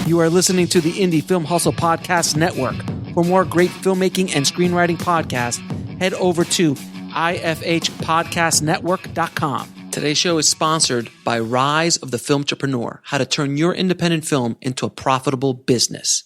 You are listening to the Indie Film Hustle Podcast Network. For more great filmmaking and screenwriting podcasts, head over to ifhpodcastnetwork.com. Today's show is sponsored by Rise of the Filmtrepreneur, how to turn your independent film into a profitable business.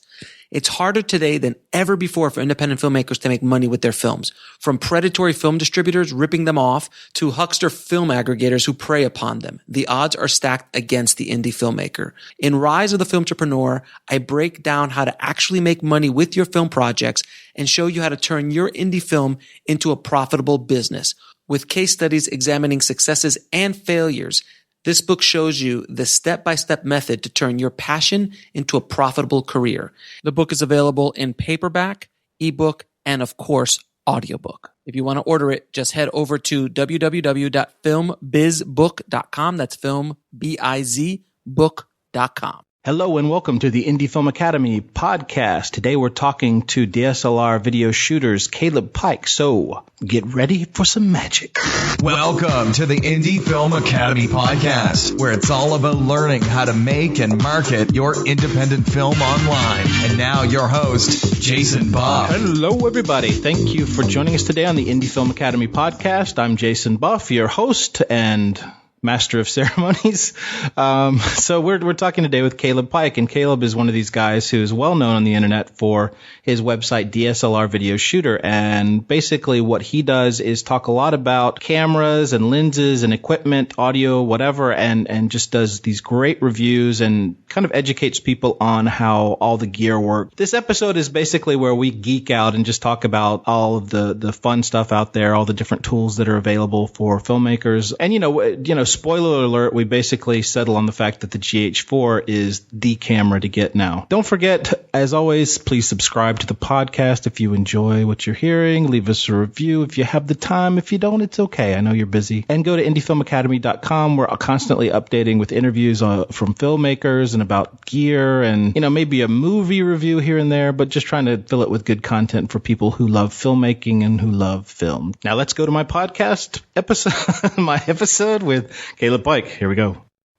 It's harder today than ever before for independent filmmakers to make money with their films. From predatory film distributors ripping them off to huckster film aggregators who prey upon them, the odds are stacked against the indie filmmaker. In Rise of the Filmtrepreneur, I break down how to actually make money with your film projects and show you how to turn your indie film into a profitable business. With case studies examining successes and failures, this book shows you the step-by-step method to turn your passion into a profitable career. The book is available in paperback, ebook, and of course, audiobook. If you want to order it, just head over to www.filmbizbook.com. That's filmbizbook.com. Hello and welcome to the Indie Film Academy podcast. Today we're talking to DSLR video shooters Calab Pike. So get ready for some magic. Welcome to the Indie Film Academy podcast, where it's all about learning how to make and market your independent film online. And now your host, Jason Buff. Hello everybody. Thank you for joining us today on the Indie Film Academy podcast. I'm Jason Buff, your host and master of ceremonies. So we're talking today with Calab Pike, and Calab is one of these guys who is well known on the internet for his website DSLR Video Shooter. And basically what he does is talk a lot about cameras and lenses and equipment, audio, whatever, and just does these great reviews and kind of educates people on how all the gear works. This episode is basically where we geek out and just talk about all of the fun stuff out there, all the different tools that are available for filmmakers. And you know, spoiler alert, we basically settle on the fact that the GH4 is the camera to get now. Don't forget, as always, please subscribe to the podcast if you enjoy what you're hearing. Leave us a review if you have the time. If you don't, it's okay. I know you're busy. And go to indiefilmacademy.com. We're constantly updating with interviews from filmmakers and about gear and, you know, maybe a movie review here and there, but just trying to fill it with good content for people who love filmmaking and who love film. Now let's go to my podcast episode, my episode with Calab Pike. Here we go.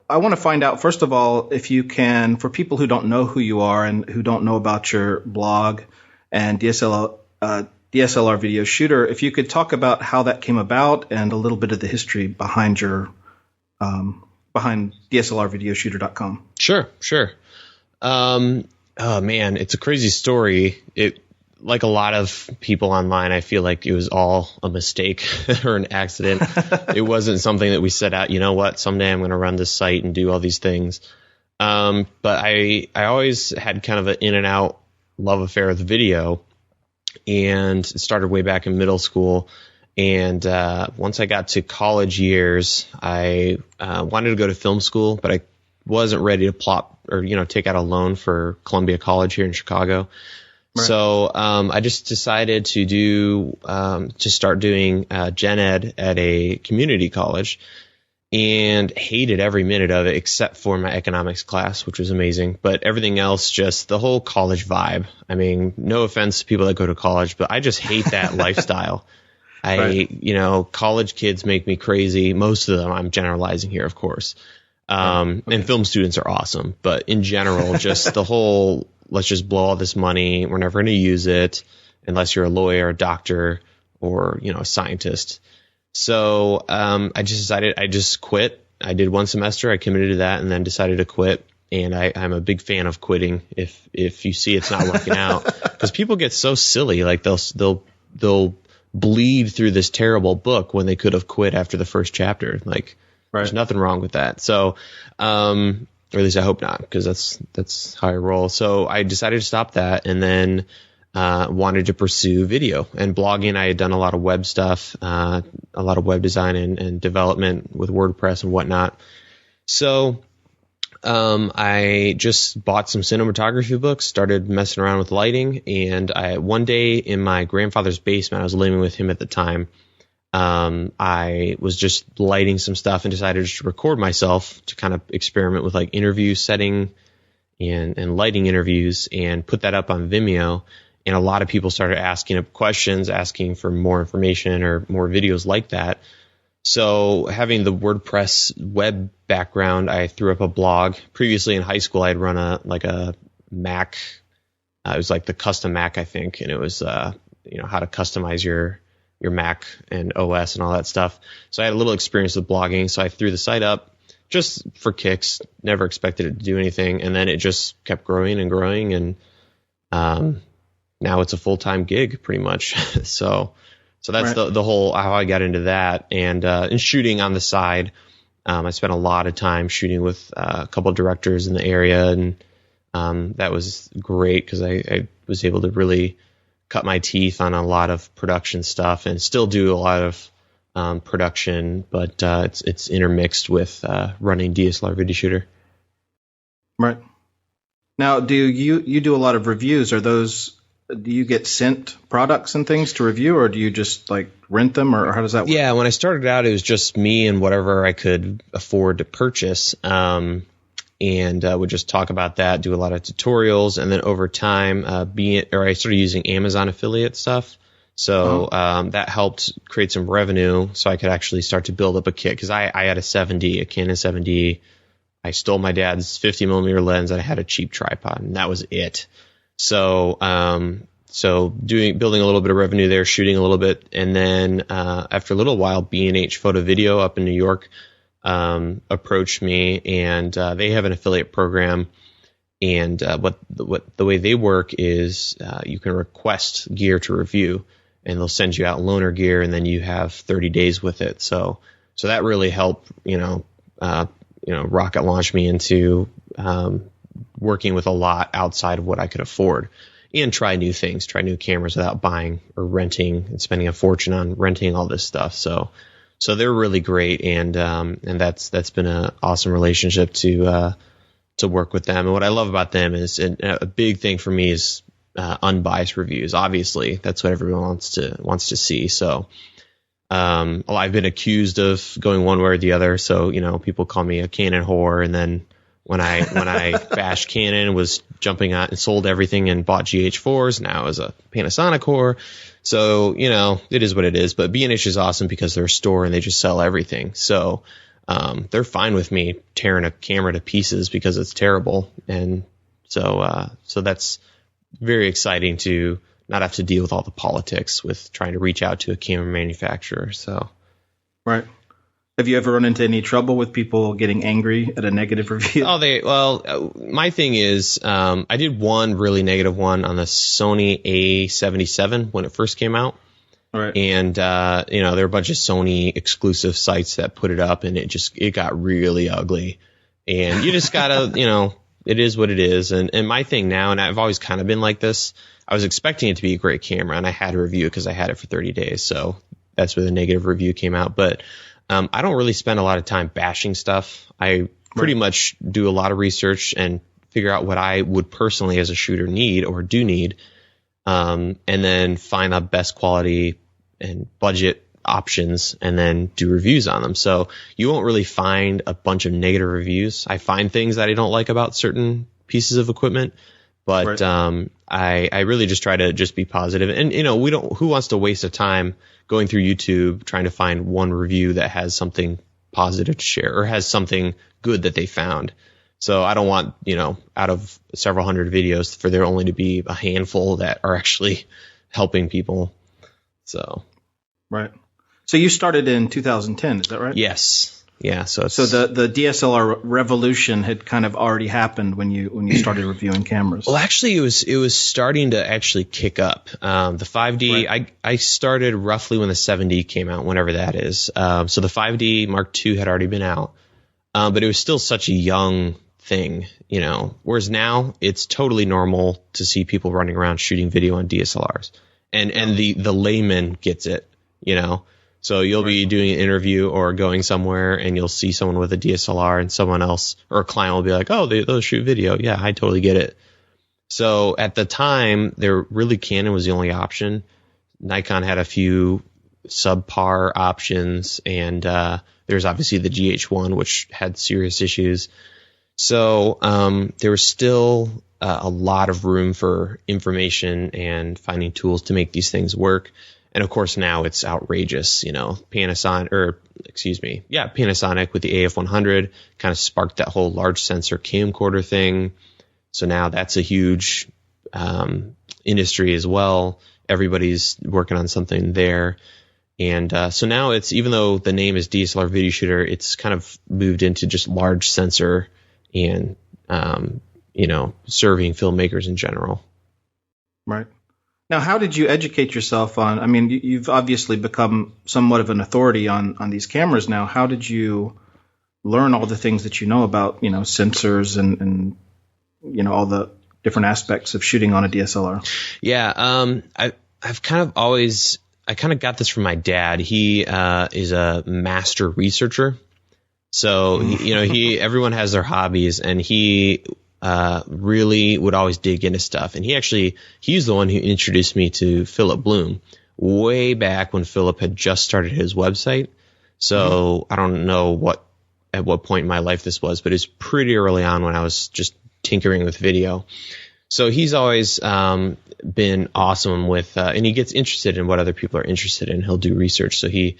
I want to find out, first of all, if you can, for people who don't know who you are and who don't know about your blog and DSLR video shooter, if you could talk about how that came about and a little bit of the history behind your behind DSLRvideoshooter.com. Sure. Oh man, it's a crazy story. Like a lot of people online, I feel like it was all a mistake or an accident. It wasn't something that we set out, you know what, someday I'm going to run this site and do all these things. But I always had kind of an in and out love affair with video, and it started way back in middle school. And once I got to college years, I wanted to go to film school, but I wasn't ready to plop or, take out a loan for Columbia College here in Chicago. Right. So I just decided to start doing gen ed at a community college, and hated every minute of it except for my economics class, which was amazing. But everything else, just the whole college vibe. I mean, no offense to people that go to college, but I just hate that lifestyle. College kids make me crazy. Most of them, I'm generalizing here, of course. And film students are awesome. But in general, just the whole, let's just blow all this money. We're never going to use it unless you're a lawyer, a doctor, or, a scientist. So I just decided I just quit. I did one semester. I committed to that and then decided to quit. And I'm a big fan of quitting if you see it's not working out, because people get so silly. Like they'll bleed through this terrible book when they could have quit after the first chapter. Like, There's nothing wrong with that. So, or at least I hope not, because that's how I roll. So I decided to stop that, and then wanted to pursue video and blogging. I had done a lot of web stuff, a lot of web design and development with WordPress and whatnot. So I just bought some cinematography books, started messing around with lighting, and one day in my grandfather's basement, I was living with him at the time, I was just lighting some stuff and decided to record myself to kind of experiment with like interview setting and lighting interviews, and put that up on Vimeo. And a lot of people started asking questions, asking for more information or more videos like that. So having the WordPress web background, I threw up a blog. Previously in high school, I'd run a Mac. It was like the custom Mac, I think, and it was how to customize your Mac and OS and all that stuff. So I had a little experience with blogging, so I threw the site up just for kicks. Never expected it to do anything, and then it just kept growing and growing, and now it's a full-time gig pretty much. so that's right. the whole how I got into that, and shooting on the side. I spent a lot of time shooting with a couple of directors in the area, and that was great because I was able to really cut my teeth on a lot of production stuff, and still do a lot of production, but it's intermixed with running DSLR video shooter. Right. Now, do you do a lot of reviews? Do you get sent products and things to review, or do you just like rent them, or how does that work? Yeah, when I started out, it was just me and whatever I could afford to purchase. And would just talk about that, do a lot of tutorials, and then over time, I started using Amazon affiliate stuff. So that helped create some revenue, so I could actually start to build up a kit. Because I had a Canon 7D. I stole my dad's 50mm lens, and I had a cheap tripod, and that was it. So building a little bit of revenue there, shooting a little bit, and then after a little while, B&H Photo Video up in New York approached me, and they have an affiliate program. And what the way they work is you can request gear to review, and they'll send you out loaner gear, and then you have 30 days with it. So that really helped, rocket launch me into working with a lot outside of what I could afford, and try new things, try new cameras without buying or renting and spending a fortune on renting all this stuff. So they're really great, and that's been an awesome relationship to work with them. And what I love about them is, a big thing for me is unbiased reviews. Obviously, that's what everyone wants to see. So I've been accused of going one way or the other. So people call me a Canon whore, and then when I bashed Canon, was jumping on and sold everything and bought GH4s. Now as a Panasonic whore. So, it is what it is. But B&H is awesome because they're a store and they just sell everything. So they're fine with me tearing a camera to pieces because it's terrible. And so that's very exciting to not have to deal with all the politics with trying to reach out to a camera manufacturer. So, right. Have you ever run into any trouble with people getting angry at a negative review? My thing is, I did one really negative one on the Sony A7s when it first came out. All right. And, there are a bunch of Sony exclusive sites that put it up, and it got really ugly. And you just gotta, it is what it is. And my thing now, and I've always kind of been like this, I was expecting it to be a great camera, and I had a review because I had it for 30 days. So that's where the negative review came out. But I don't really spend a lot of time bashing stuff. I pretty much do a lot of research and figure out what I would personally as a shooter need or do need, and then find the best quality and budget options and then do reviews on them. So you won't really find a bunch of negative reviews. I find things that I don't like about certain pieces of equipment, but I really just try to just be positive. And who wants to waste a time going through YouTube trying to find one review that has something positive to share or has something good that they found. So I don't want, out of several hundred videos for there only to be a handful that are actually helping people. So. Right. So you started in 2010, is that right? Yes. Yeah. So the DSLR revolution had kind of already happened when you started reviewing cameras. Well, actually, it was starting to actually kick up. The 5D, right. I started roughly when the 7D came out, whenever that is. So the 5D Mark II had already been out, but it was still such a young thing, Whereas now it's totally normal to see people running around shooting video on DSLRs, and the layman gets it, So you'll be doing an interview or going somewhere, and you'll see someone with a DSLR, and someone else or a client will be like, "Oh, they'll shoot video." Yeah, I totally get it. So at the time, Canon was the only option. Nikon had a few subpar options, and there's obviously the GH1, which had serious issues. So there was still a lot of room for information and finding tools to make these things work. And of course now it's outrageous, Panasonic with the AF100 kind of sparked that whole large sensor camcorder thing. So now that's a huge industry as well. Everybody's working on something there. And so now it's, even though the name is DSLR video shooter, it's kind of moved into just large sensor and, serving filmmakers in general. Right. Now, how did you educate yourself on, I mean, you've obviously become somewhat of an authority on these cameras now. How did you learn all the things that you know about, sensors and all the different aspects of shooting on a DSLR? Yeah. I've kind of always, I kind of got this from my dad. He is a master researcher. So, everyone has their hobbies, and he really would always dig into stuff. And he's the one who introduced me to Philip Bloom way back when Philip had just started his website. So I don't know at what point in my life this was, but it's pretty early on when I was just tinkering with video. So he's always been awesome with, and he gets interested in what other people are interested in. He'll do research. So he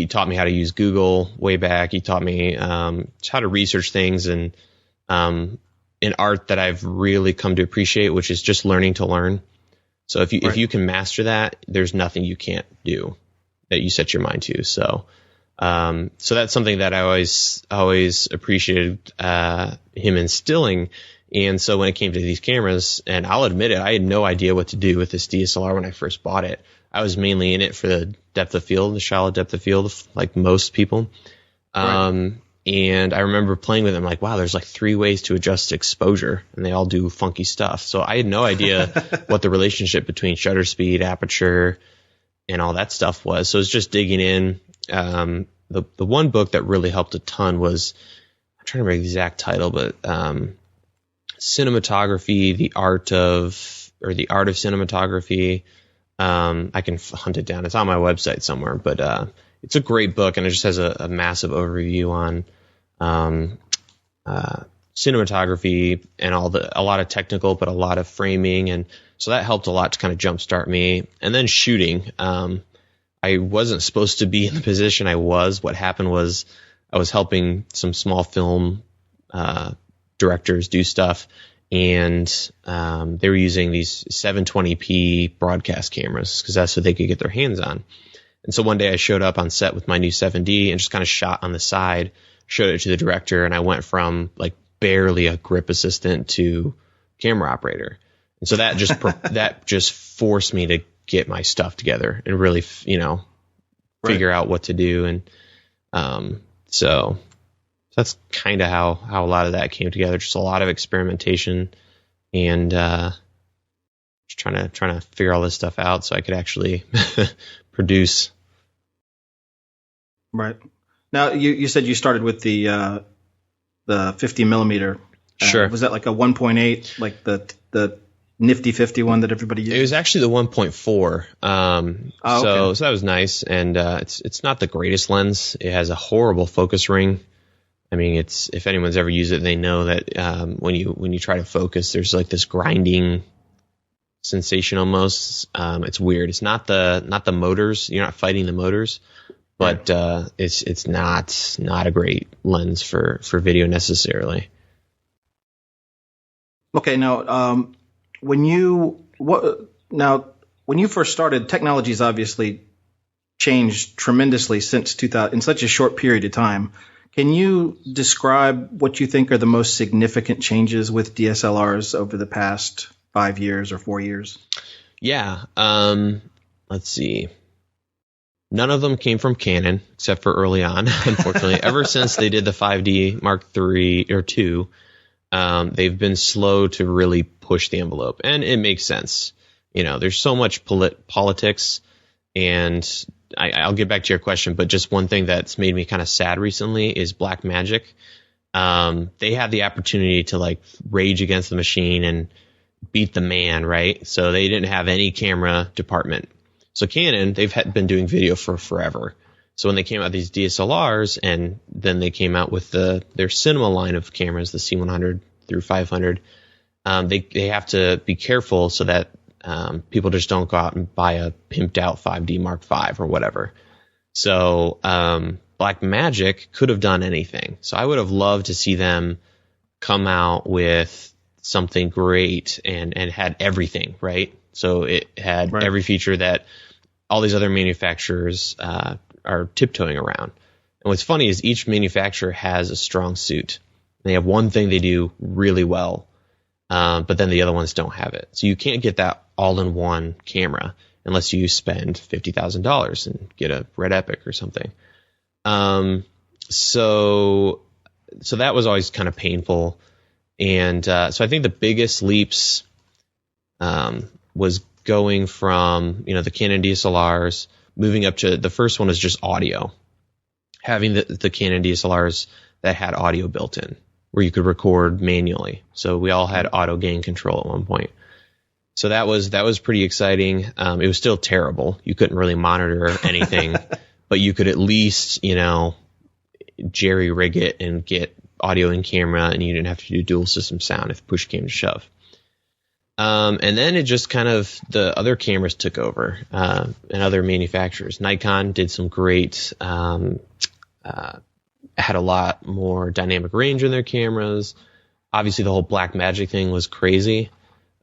taught me how to use Google way back. He taught me how to research things, and in art that I've really come to appreciate, which is just learning to learn. So if you can master that, there's nothing you can't do that you set your mind to. So that's something that I always appreciated him instilling. And so when it came to these cameras, and I'll admit it, I had no idea what to do with this DSLR when I first bought it. I was mainly in it for the depth of field, the shallow depth of field, like most people. Right. And I remember playing with them like, wow, there's like 3 ways to adjust exposure, and they all do funky stuff. So I had no idea what the relationship between shutter speed, aperture, and all that stuff was. So it was just digging in. The one book that really helped a ton was, I'm trying to remember the exact title, but Cinematography, the Art of Cinematography. I can hunt it down. It's on my website somewhere, but it's a great book, and it just has a massive overview on cinematography and a lot of technical, but a lot of framing, and so that helped a lot to kind of jumpstart me. And then shooting, I wasn't supposed to be in the position I was. What happened was I was helping some small film directors do stuff, and they were using these 720p broadcast cameras because that's what they could get their hands on. And so one day I showed up on set with my new 7D and just kind of shot on the side, showed it to the director, and I went from like barely a grip assistant to camera operator. And so that just forced me to get my stuff together and really, figure out what to do. And so that's kind of how a lot of that came together. Just a lot of experimentation and just trying to figure all this stuff out so I could actually produce. Right. Now you said you started with the 50 millimeter. Sure. Was that like a 1.8, like the nifty 50 one that everybody uses? It was actually the 1.4. Okay. So that was nice, and it's not the greatest lens. It has a horrible focus ring. I mean, if anyone's ever used it, they know that when you try to focus, there's like this grinding sensation almost. It's weird. It's not the motors. You're not fighting the motors, but it's not a great lens for video necessarily. Okay, now when you first started, technology's obviously changed tremendously since 2000 in such a short period of time. Can you describe what you think are the most significant changes with DSLRs over the past 5 years or 4 years? Yeah. Let's see. None of them came from Canon, except for early on, unfortunately. Ever since they did the 5D Mark III or II, they've been slow to really push the envelope. And it makes sense. There's so much politics, and I'll get back to your question, but just one thing that's made me kind of sad recently is Blackmagic. They had the opportunity to like rage against the machine and beat the man, right? So they didn't have any camera department. So Canon, they've been doing video for forever. So when they came out with these DSLRs, and then they came out with their cinema line of cameras, the C100 through 500, they have to be careful so that people just don't go out and buy a pimped out 5D Mark V or whatever. So Blackmagic could have done anything. So I would have loved to see them come out with something great and had everything, right? So it had every feature that all these other manufacturers are tiptoeing around. And what's funny is each manufacturer has a strong suit. They have one thing they do really well, but then the other ones don't have it. So you can't get that all-in-one camera unless you spend $50,000 and get a Red Epic or something. So that was always kind of painful. And so I think the biggest leaps was going from, the Canon DSLRs, moving up to the first one was just audio. Having the Canon DSLRs that had audio built in, where you could record manually. So we all had auto gain control at one point. So that was pretty exciting. It was still terrible. You couldn't really monitor anything, but you could at least, jerry rig it and get audio and camera, and you didn't have to do dual system sound if push came to shove. And then it just kind of, the other cameras took over, and other manufacturers. Nikon did some great, had a lot more dynamic range in their cameras. Obviously the whole Blackmagic thing was crazy.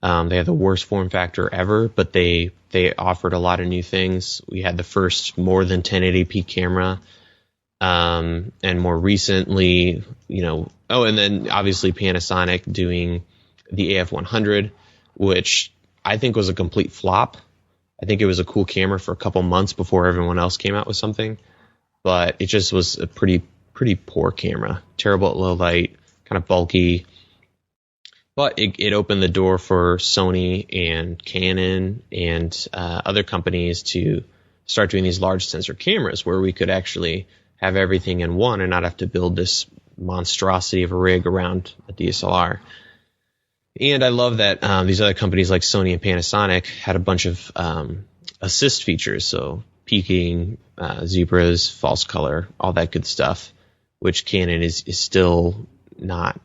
They had the worst form factor ever, but they offered a lot of new things. We had the first more than 1080p camera. And more recently, and then obviously Panasonic doing the AF100, which I think was a complete flop. I think it was a cool camera for a couple months before everyone else came out with something, but it just was a pretty poor camera, terrible at low light, kind of bulky. But it opened the door for Sony and Canon and other companies to start doing these large sensor cameras where we could actually have everything in one and not have to build this monstrosity of a rig around a DSLR. And I love that these other companies like Sony and Panasonic had a bunch of assist features, so peaking, zebras, false color, all that good stuff, which Canon is still not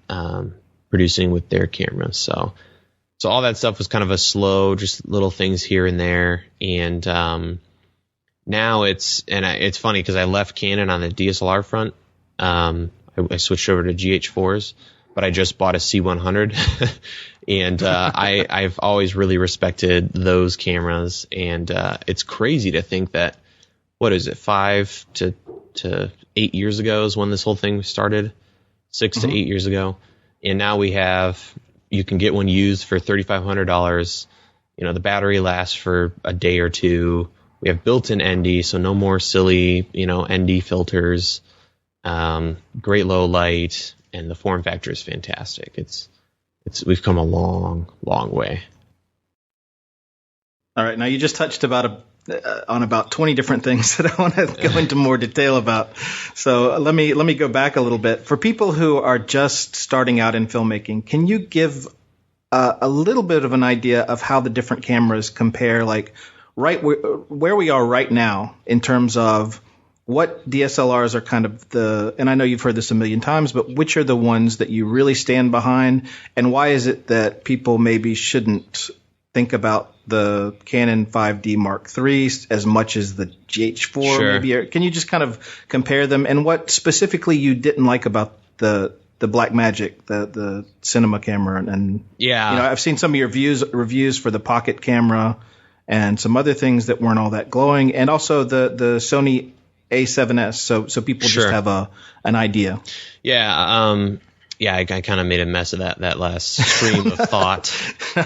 producing with their cameras. So all that stuff was kind of a slow, just little things here and there. And now it's funny because I left Canon on the DSLR front. I switched over to GH4s, but I just bought a C100. And I've always really respected those cameras. And it's crazy to think that, 5 to 8 years ago is when this whole thing started, 6 to 8 years ago. And now you can get one used for $3,500. The battery lasts for a day or two. We have built-in ND, so no more silly, ND filters. Great low light, and the form factor is fantastic. We've come a long, long way. All right, now you just touched on about 20 different things that I want to go into more detail about. So let me go back a little bit. For people who are just starting out in filmmaking, can you give a little bit of an idea of how the different cameras compare, like where we are right now in terms of what DSLRs are kind of and I know you've heard this a million times, but which are the ones that you really stand behind, and why is it that people maybe shouldn't think about the Canon 5D Mark III as much as the GH4? Sure. Maybe? Can you just kind of compare them, and what specifically you didn't like about the Blackmagic, the cinema camera? And I've seen some of your reviews for the pocket camera and some other things that weren't all that glowing, and also the Sony A7s, so people just have an idea. I kind of made a mess of that last stream of thought,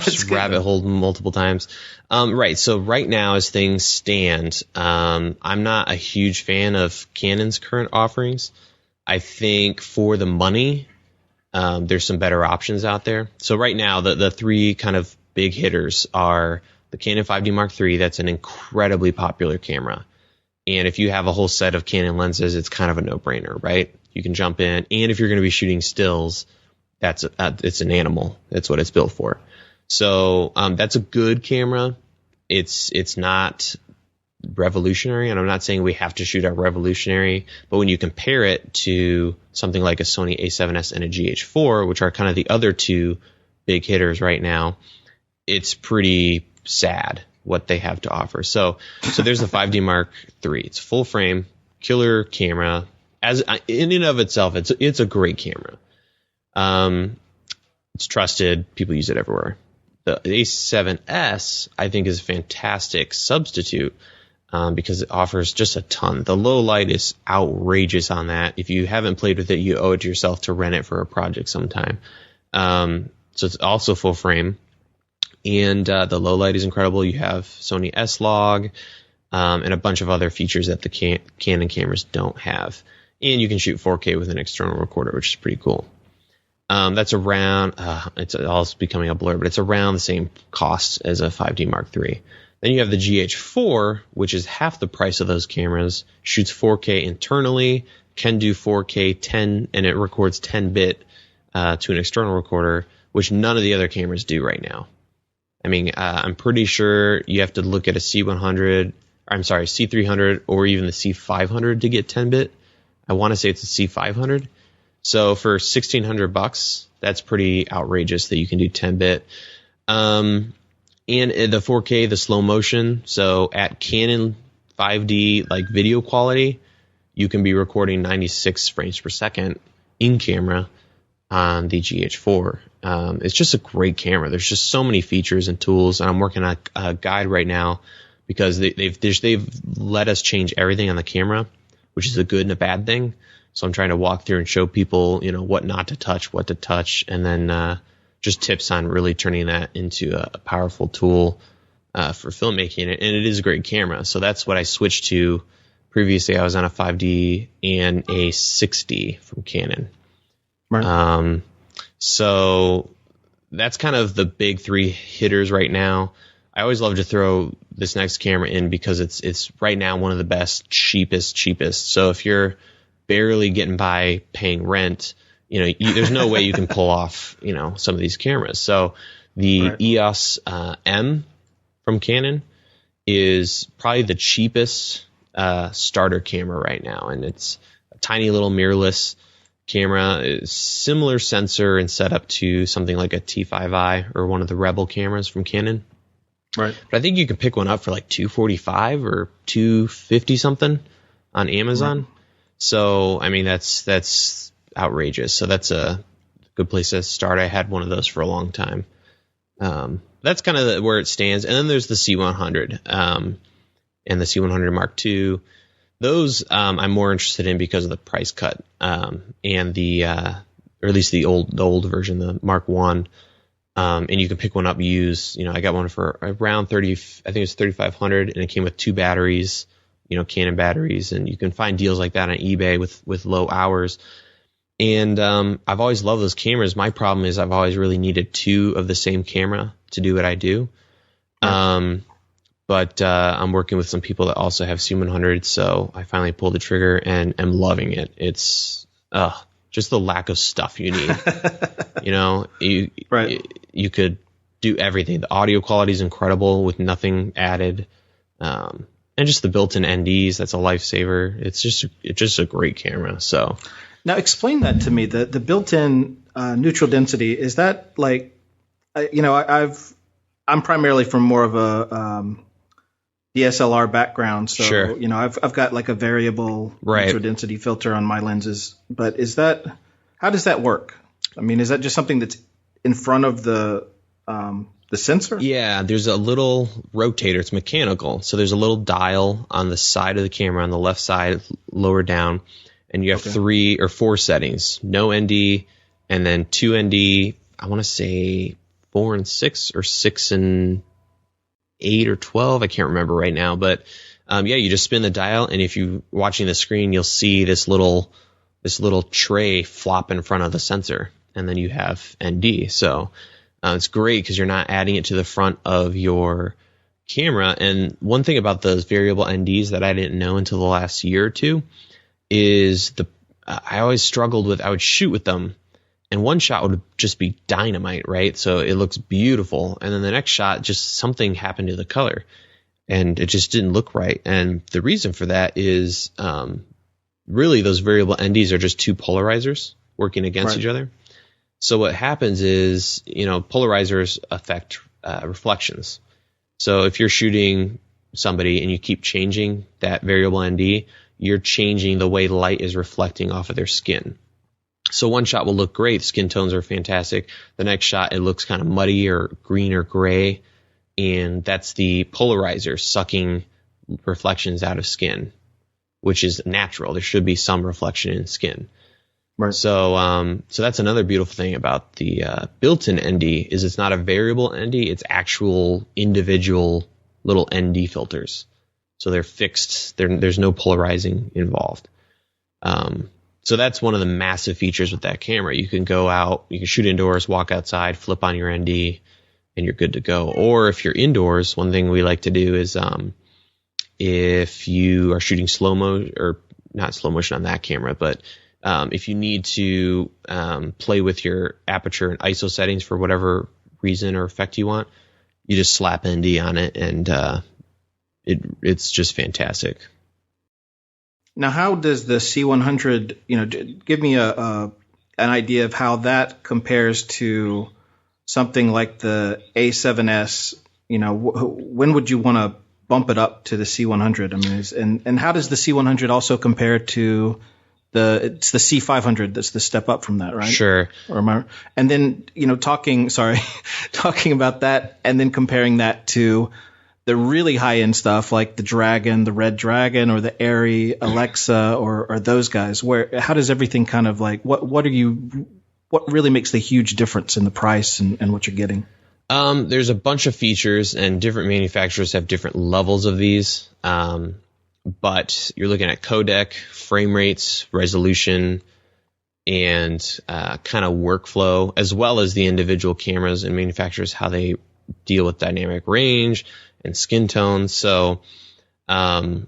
just rabbit holed multiple times. Right. So right now, as things stand, I'm not a huge fan of Canon's current offerings. I think for the money, there's some better options out there. So right now, the three kind of big hitters are the Canon 5D Mark III. That's an incredibly popular camera. And if you have a whole set of Canon lenses, it's kind of a no-brainer, right? You can jump in, and if you're going to be shooting stills, it's an animal. That's what it's built for. So that's a good camera. It's not revolutionary, and I'm not saying we have to shoot at revolutionary, but when you compare it to something like a Sony A7s and a GH4, which are kind of the other two big hitters right now, it's pretty sad what they have to offer. So there's the 5D Mark III. It's full frame, killer camera. As in and of itself, it's a great camera. It's trusted. People use it everywhere. The A7S, I think, is a fantastic substitute because it offers just a ton. The low light is outrageous on that. If you haven't played with it, you owe it to yourself to rent it for a project sometime. So it's also full frame. And the low light is incredible. You have Sony S-Log and a bunch of other features that the Canon cameras don't have. And you can shoot 4K with an external recorder, which is pretty cool. That's around, it's all becoming a blur, but it's around the same cost as a 5D Mark III. Then you have the GH4, which is half the price of those cameras, shoots 4K internally, can do 4K 10, and it records 10-bit to an external recorder, which none of the other cameras do right now. I mean, I'm pretty sure you have to look at a C300, or even the C500 to get 10-bit. I want to say it's a C500. So for $1,600, that's pretty outrageous that you can do 10-bit. And the 4K, the slow motion. So at Canon 5D like video quality, you can be recording 96 frames per second in camera on the GH4. It's just a great camera. There's just so many features and tools, and I'm working on a guide right now because they've let us change everything on the camera, which is a good and a bad thing. So I'm trying to walk through and show people, what not to touch, what to touch, and then just tips on really turning that into a powerful tool for filmmaking. And it is a great camera. So that's what I switched to. Previously, I was on a 5D and a 6D from Canon. Right. So that's kind of the big three hitters right now. I always love to throw this next camera in because it's right now one of the best, cheapest. So if you're barely getting by paying rent, there's no way you can pull off, some of these cameras. So the EOS M from Canon is probably the cheapest starter camera right now, and it's a tiny little mirrorless camera, similar sensor and setup to something like a T5i or one of the Rebel cameras from Canon. Right. But I think you can pick one up for like $245 or $250 something on Amazon. Right. So I mean that's outrageous. So that's a good place to start. I had one of those for a long time. That's kind of where it stands. And then there's the C100 and the C100 Mark II. Those I'm more interested in because of the price cut and the or at least the old version, the Mark I. And you can pick one up used. I got one for around 30. I think it was 3,500, and it came with 2 batteries. Canon batteries, and you can find deals like that on eBay with low hours. And I've always loved those cameras. My problem is I've always really needed 2 of the same camera to do what I do. But I'm working with some people that also have C100, so I finally pulled the trigger and am loving it. It's just the lack of stuff you need. You could do everything. The audio quality is incredible with nothing added. And just the built-in NDs, that's a lifesaver. It's just a great camera. So now explain that to me. The built-in neutral density, is that like, I'm primarily from more of a DSLR background, so sure. I've got like a variable neutral density filter on my lenses. But how does that work? I mean, is that just something that's in front of the sensor? Yeah, there's a little rotator. It's mechanical. So there's a little dial on the side of the camera, on the left side, lower down, and you have 3 or 4 settings. No ND, and then 2 ND, I want to say 4 and 6, or 6 and 8 or 12. I can't remember right now. But you just spin the dial, and if you're watching the screen, you'll see this little tray flop in front of the sensor, and then you have ND. So it's great because you're not adding it to the front of your camera. And one thing about those variable NDs that I didn't know until the last year or two is I always struggled with, I would shoot with them, and one shot would just be dynamite, right? So it looks beautiful. And then the next shot, just something happened to the color, and it just didn't look right. And the reason for that is really those variable NDs are just 2 polarizers working against each other. So what happens is, polarizers affect reflections. So if you're shooting somebody and you keep changing that variable ND, you're changing the way light is reflecting off of their skin. So one shot will look great. Skin tones are fantastic. The next shot, it looks kind of muddy or green or gray. And that's the polarizer sucking reflections out of skin, which is natural. There should be some reflection in skin. Right. So that's another beautiful thing about the built-in ND is it's not a variable ND. It's actual individual little ND filters. So they're fixed. There's no polarizing involved. So that's one of the massive features with that camera. You can go out, you can shoot indoors, walk outside, flip on your ND, and you're good to go. Or if you're indoors, one thing we like to do is if you are shooting or not slow motion on that camera, but if you need to play with your aperture and ISO settings for whatever reason or effect you want, you just slap ND on it, and it's just fantastic. Now, how does the C100, give me an idea of how that compares to something like the A7s? When would you want to bump it up to the C100? I mean, and how does the C100 also compare to it's the C500 that's the step up from that, right? Sure. And then, talking about that and then comparing that to the really high-end stuff like the Dragon, the Red Dragon, or the Airy Alexa, or those guys. How does everything kind of like what really makes the huge difference in the price and what you're getting? There's a bunch of features, and different manufacturers have different levels of these. But you're looking at codec, frame rates, resolution, and kind of workflow, as well as the individual cameras and manufacturers, how they deal with dynamic range and skin tone. So something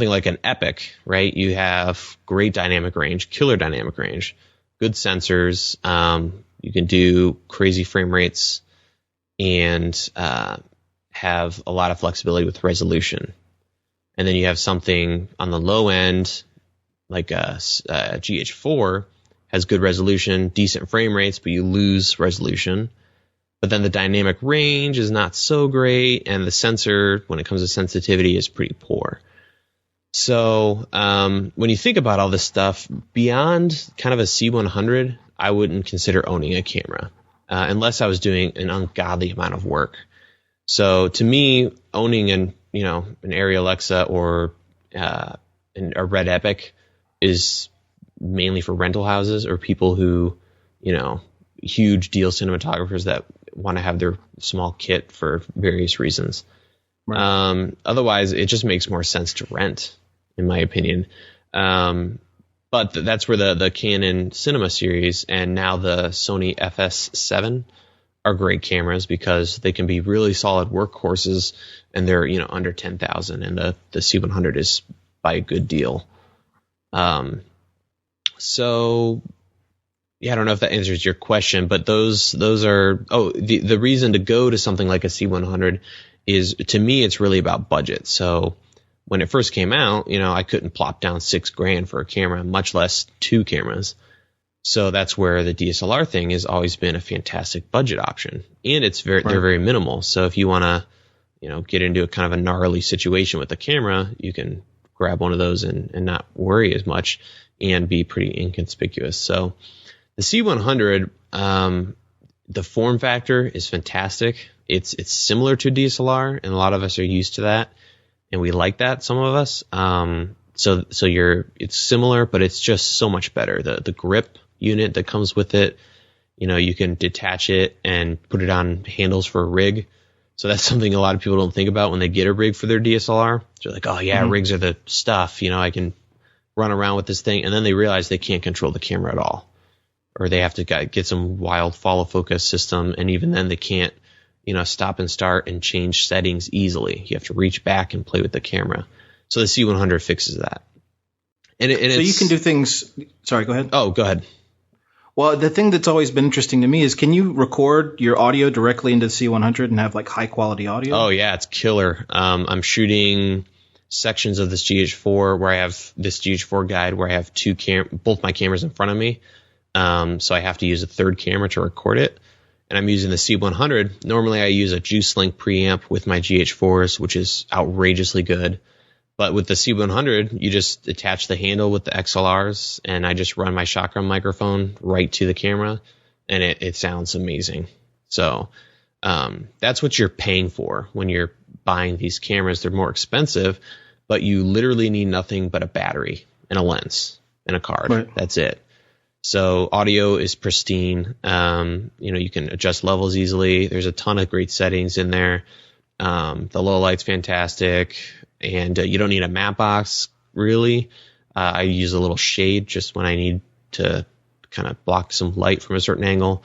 like an Epic, right? You have great dynamic range, killer dynamic range, good sensors. You can do crazy frame rates and have a lot of flexibility with resolution. And then you have something on the low end, like a GH4, has good resolution, decent frame rates, but you lose resolution. But then the dynamic range is not so great, and the sensor, when it comes to sensitivity, is pretty poor. So when you think about all this stuff, beyond kind of a C100, I wouldn't consider owning a camera unless I was doing an ungodly amount of work. So to me, owning an Airy Alexa or a Red Epic is mainly for rental houses or people who, huge deal cinematographers that want to have their small kit for various reasons. Right. Otherwise, it just makes more sense to rent, in my opinion. But that's where the Canon Cinema series and now the Sony FS7 are great cameras, because they can be really solid workhorses, and they're under 10,000, and the C100 is by a good deal. So yeah, I don't know if that answers your question, but those are the reason to go to something like a C100 is, to me, it's really about budget. So when it first came out, I couldn't plop down $6,000 for a camera, much less two cameras. So that's where the DSLR thing has always been a fantastic budget option, and they're very minimal. So if you want to, get into a kind of a gnarly situation with the camera, you can grab one of those and not worry as much and be pretty inconspicuous. So the C100, the form factor is fantastic. It's similar to DSLR, and a lot of us are used to that, and we like that. Some of us. So it's similar, but it's just so much better. The grip unit that comes with it, you can detach it and put it on handles for a rig. So that's something a lot of people don't think about when they get a rig for their DSLR. They're like, oh yeah, rigs are the stuff. I can run around with this thing, and then they realize they can't control the camera at all, or they have to get some wild follow focus system, and even then they can't, stop and start and change settings easily. You have to reach back and play with the camera. So the C100 fixes that. And so you can do things. Sorry, go ahead. Oh, go ahead. Well, the thing that's always been interesting to me is, can you record your audio directly into the C100 and have like high quality audio? Oh yeah, it's killer. I'm shooting sections of this GH4 where I have this GH4 guide where I have both my cameras in front of me. So I have to use a third camera to record it. And I'm using the C100. Normally I use a Juice Link preamp with my GH4s, which is outrageously good. But with the C100, you just attach the handle with the XLRs, and I just run my shotgun microphone right to the camera, and it sounds amazing. So that's what you're paying for when you're buying these cameras. They're more expensive, but you literally need nothing but a battery and a lens and a card. Right. That's it. So audio is pristine. You can adjust levels easily. There's a ton of great settings in there. The low light's fantastic, and you don't need a matte box really. I use a little shade just when I need to kind of block some light from a certain angle,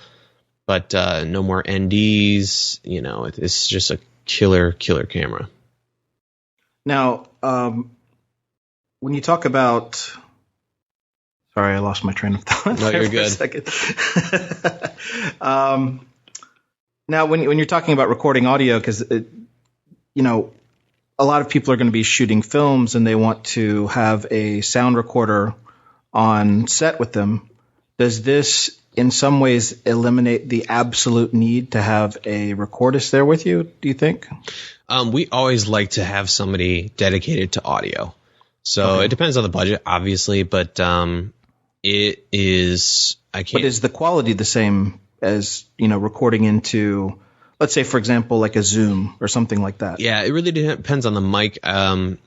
but no more NDs. It's just a killer camera. Now, when you talk about, sorry, I lost my train of thought. No, you're good. Now, when you're talking about recording audio, because a lot of people are going to be shooting films and they want to have a sound recorder on set with them. Does this in some ways eliminate the absolute need to have a recordist there with you, do you think? We always like to have somebody dedicated to audio. So It depends on the budget, obviously, but it is, But is the quality the same as, recording into, let's say, for example, like a Zoom or something like that? Yeah, it really depends on the mic. And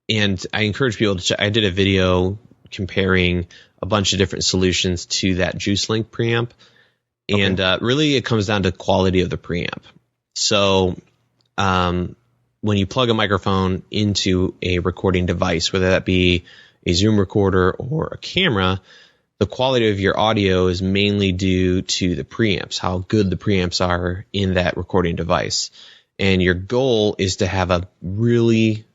I encourage people to I did a video comparing a bunch of different solutions to that Juice Link preamp. And really it comes down to quality of the preamp. So when you plug a microphone into a recording device, whether that be a Zoom recorder or a camera, the quality of your audio is mainly due to the preamps, how good the preamps are in that recording device. And your goal is to have a really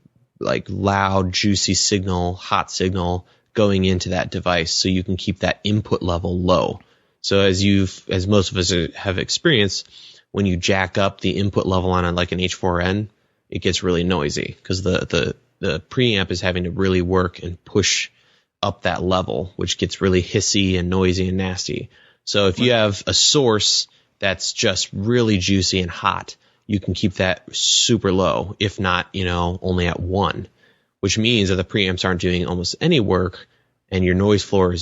loud, juicy signal, hot signal going into that device so you can keep that input level low. So as most of us have experienced, when you jack up the input level on an H4n, it gets really noisy because the preamp is having to really work and push up that level, which gets really hissy and noisy and nasty. So if you have a source that's just really juicy and hot, you can keep that super low, if not, only at 1, which means that the preamps aren't doing almost any work and your noise floor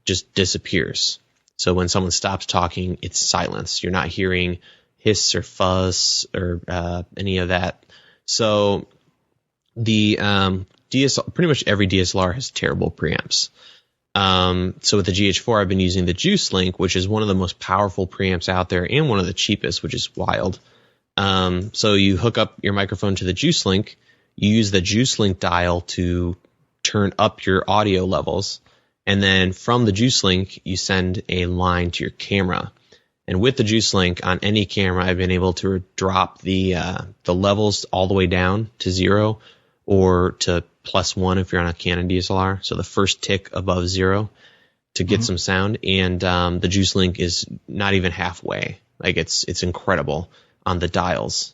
just disappears. So when someone stops talking, it's silence. You're not hearing hiss or fuzz or any of that. So the pretty much every DSLR has terrible preamps. So with the GH4, I've been using the Juice Link, which is one of the most powerful preamps out there and one of the cheapest, which is wild. So you hook up your microphone to the Juice Link, you use the Juice Link dial to turn up your audio levels, and then from the Juice Link, you send a line to your camera. And with the Juice Link on any camera, I've been able to drop the levels all the way down to 0 or to +1 if you're on a Canon DSLR. So the first tick above 0 to get some sound. And the Juice Link is not even halfway. It's incredible on the dials.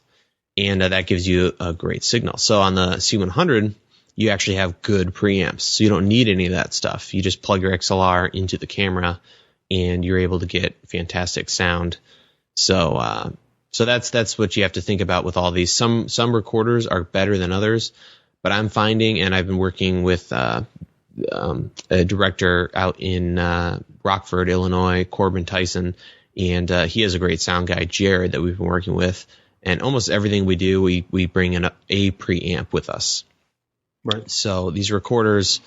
And that gives you a great signal. So on the C100, you actually have good preamps. So you don't need any of that stuff. You just plug your XLR into the camera and you're able to get fantastic sound. So that's what you have to think about with all these. Some recorders are better than others, but I'm finding, and I've been working with a director out in Rockford, Illinois, Corbin Tyson, and he has a great sound guy, Jared, that we've been working with. And almost everything we do, we bring in a preamp with us. Right. So these recorders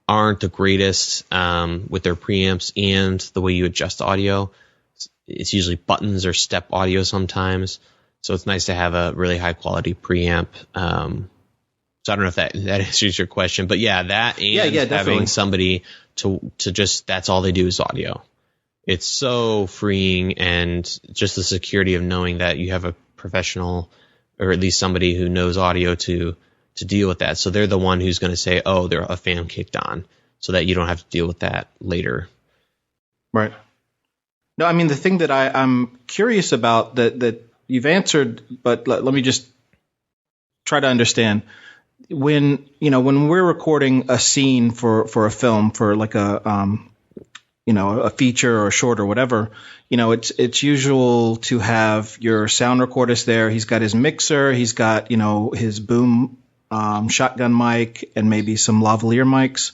aren't the greatest with their preamps and the way you adjust audio. It's usually buttons or step audio sometimes. So it's nice to have a really high quality preamp. So I don't know if that answers your question, but yeah, that and having somebody to just, that's all they do is audio. It's so freeing, and just the security of knowing that you have a professional or at least somebody who knows audio to deal with that. So they're the one who's going to say, oh, a fan kicked on, so that you don't have to deal with that later. Right. No, I mean, the thing that I'm curious about that you've answered, but let me just try to understand. When we're recording a scene for a film, for like a feature or a short or whatever, it's usual to have your sound recordist there. He's got his mixer, he's got, his boom shotgun mic, and maybe some lavalier mics.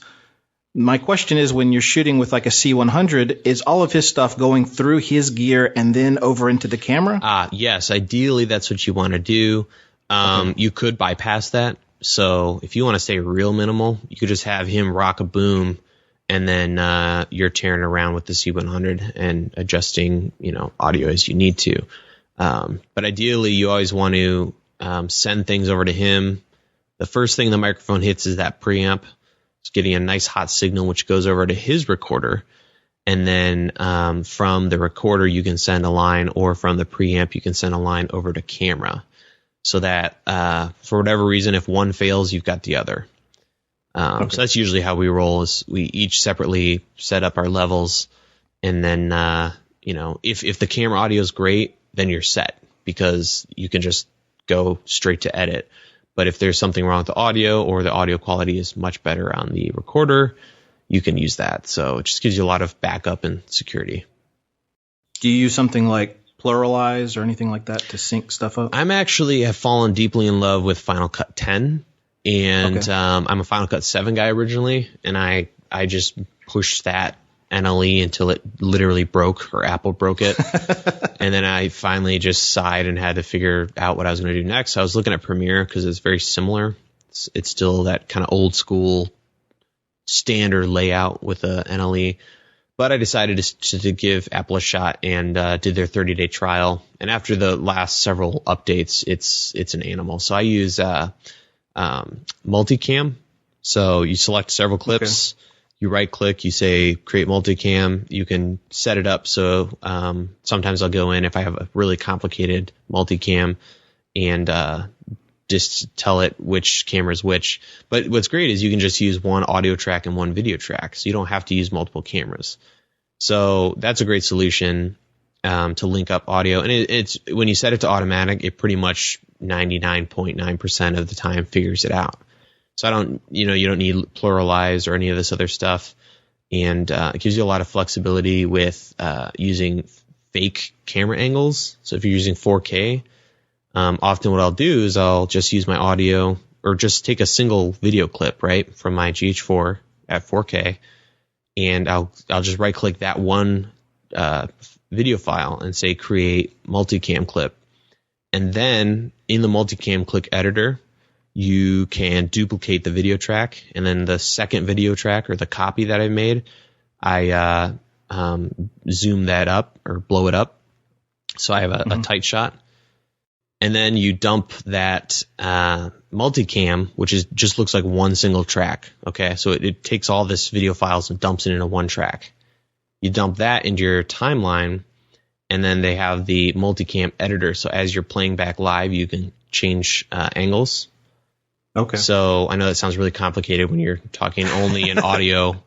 My question is, when you're shooting with like a C100, is all of his stuff going through his gear and then over into the camera? Yes. Ideally, that's what you want to do. You could bypass that. So if you want to stay real minimal, you could just have him rock a boom, and then you're tearing around with the C100 and adjusting, audio as you need to. But ideally, you always want to send things over to him. The first thing the microphone hits is that preamp. It's getting a nice hot signal, which goes over to his recorder. And then from the recorder, you can send a line, or from the preamp, you can send a line over to camera. So that for whatever reason, if one fails, you've got the other. So that's usually how we roll, is we each separately set up our levels. And then, if the camera audio is great, then you're set, because you can just go straight to edit. But if there's something wrong with the audio, or the audio quality is much better on the recorder, you can use that. So it just gives you a lot of backup and security. Do you use something like Pluralize or anything like that to sync stuff up? have fallen deeply in love with Final Cut 10, and I'm a Final Cut 7 guy originally, and I just pushed that NLE until it literally broke, or Apple broke it. And then I finally just sighed and had to figure out what I was going to do next. So I was looking at Premiere, because it's very similar. It's still that kind of old school standard layout with a NLE. But I decided to give Apple a shot, and did their 30-day trial. And after the last several updates, it's an animal. So I use multicam. So you select several clips. Okay. You right-click, you say create multicam. You can set it up so sometimes I'll go in if I have a really complicated multicam and just tell it which camera is which. But what's great is you can just use one audio track and one video track, so you don't have to use multiple cameras. So that's a great solution to link up audio. And it's when you set it to automatic, it pretty much 99.9% of the time figures it out. So you don't need Pluralize or any of this other stuff. And it gives you a lot of flexibility with using fake camera angles. So if you're using 4K, often what I'll do is I'll just use my audio, or just take a single video clip, right, from my GH4 at 4K, and I'll just right click that one video file and say create multicam clip. And then in the multicam click editor, you can duplicate the video track, and then the second video track, or the copy that I made, I zoom that up or blow it up, so I have a tight shot. And then you dump that multicam, which just looks like one single track. Okay, so it takes all this video files and dumps it into one track. You dump that into your timeline, and then they have the multicam editor. So as you're playing back live, you can change angles. Okay. So I know that sounds really complicated when you're talking only in audio,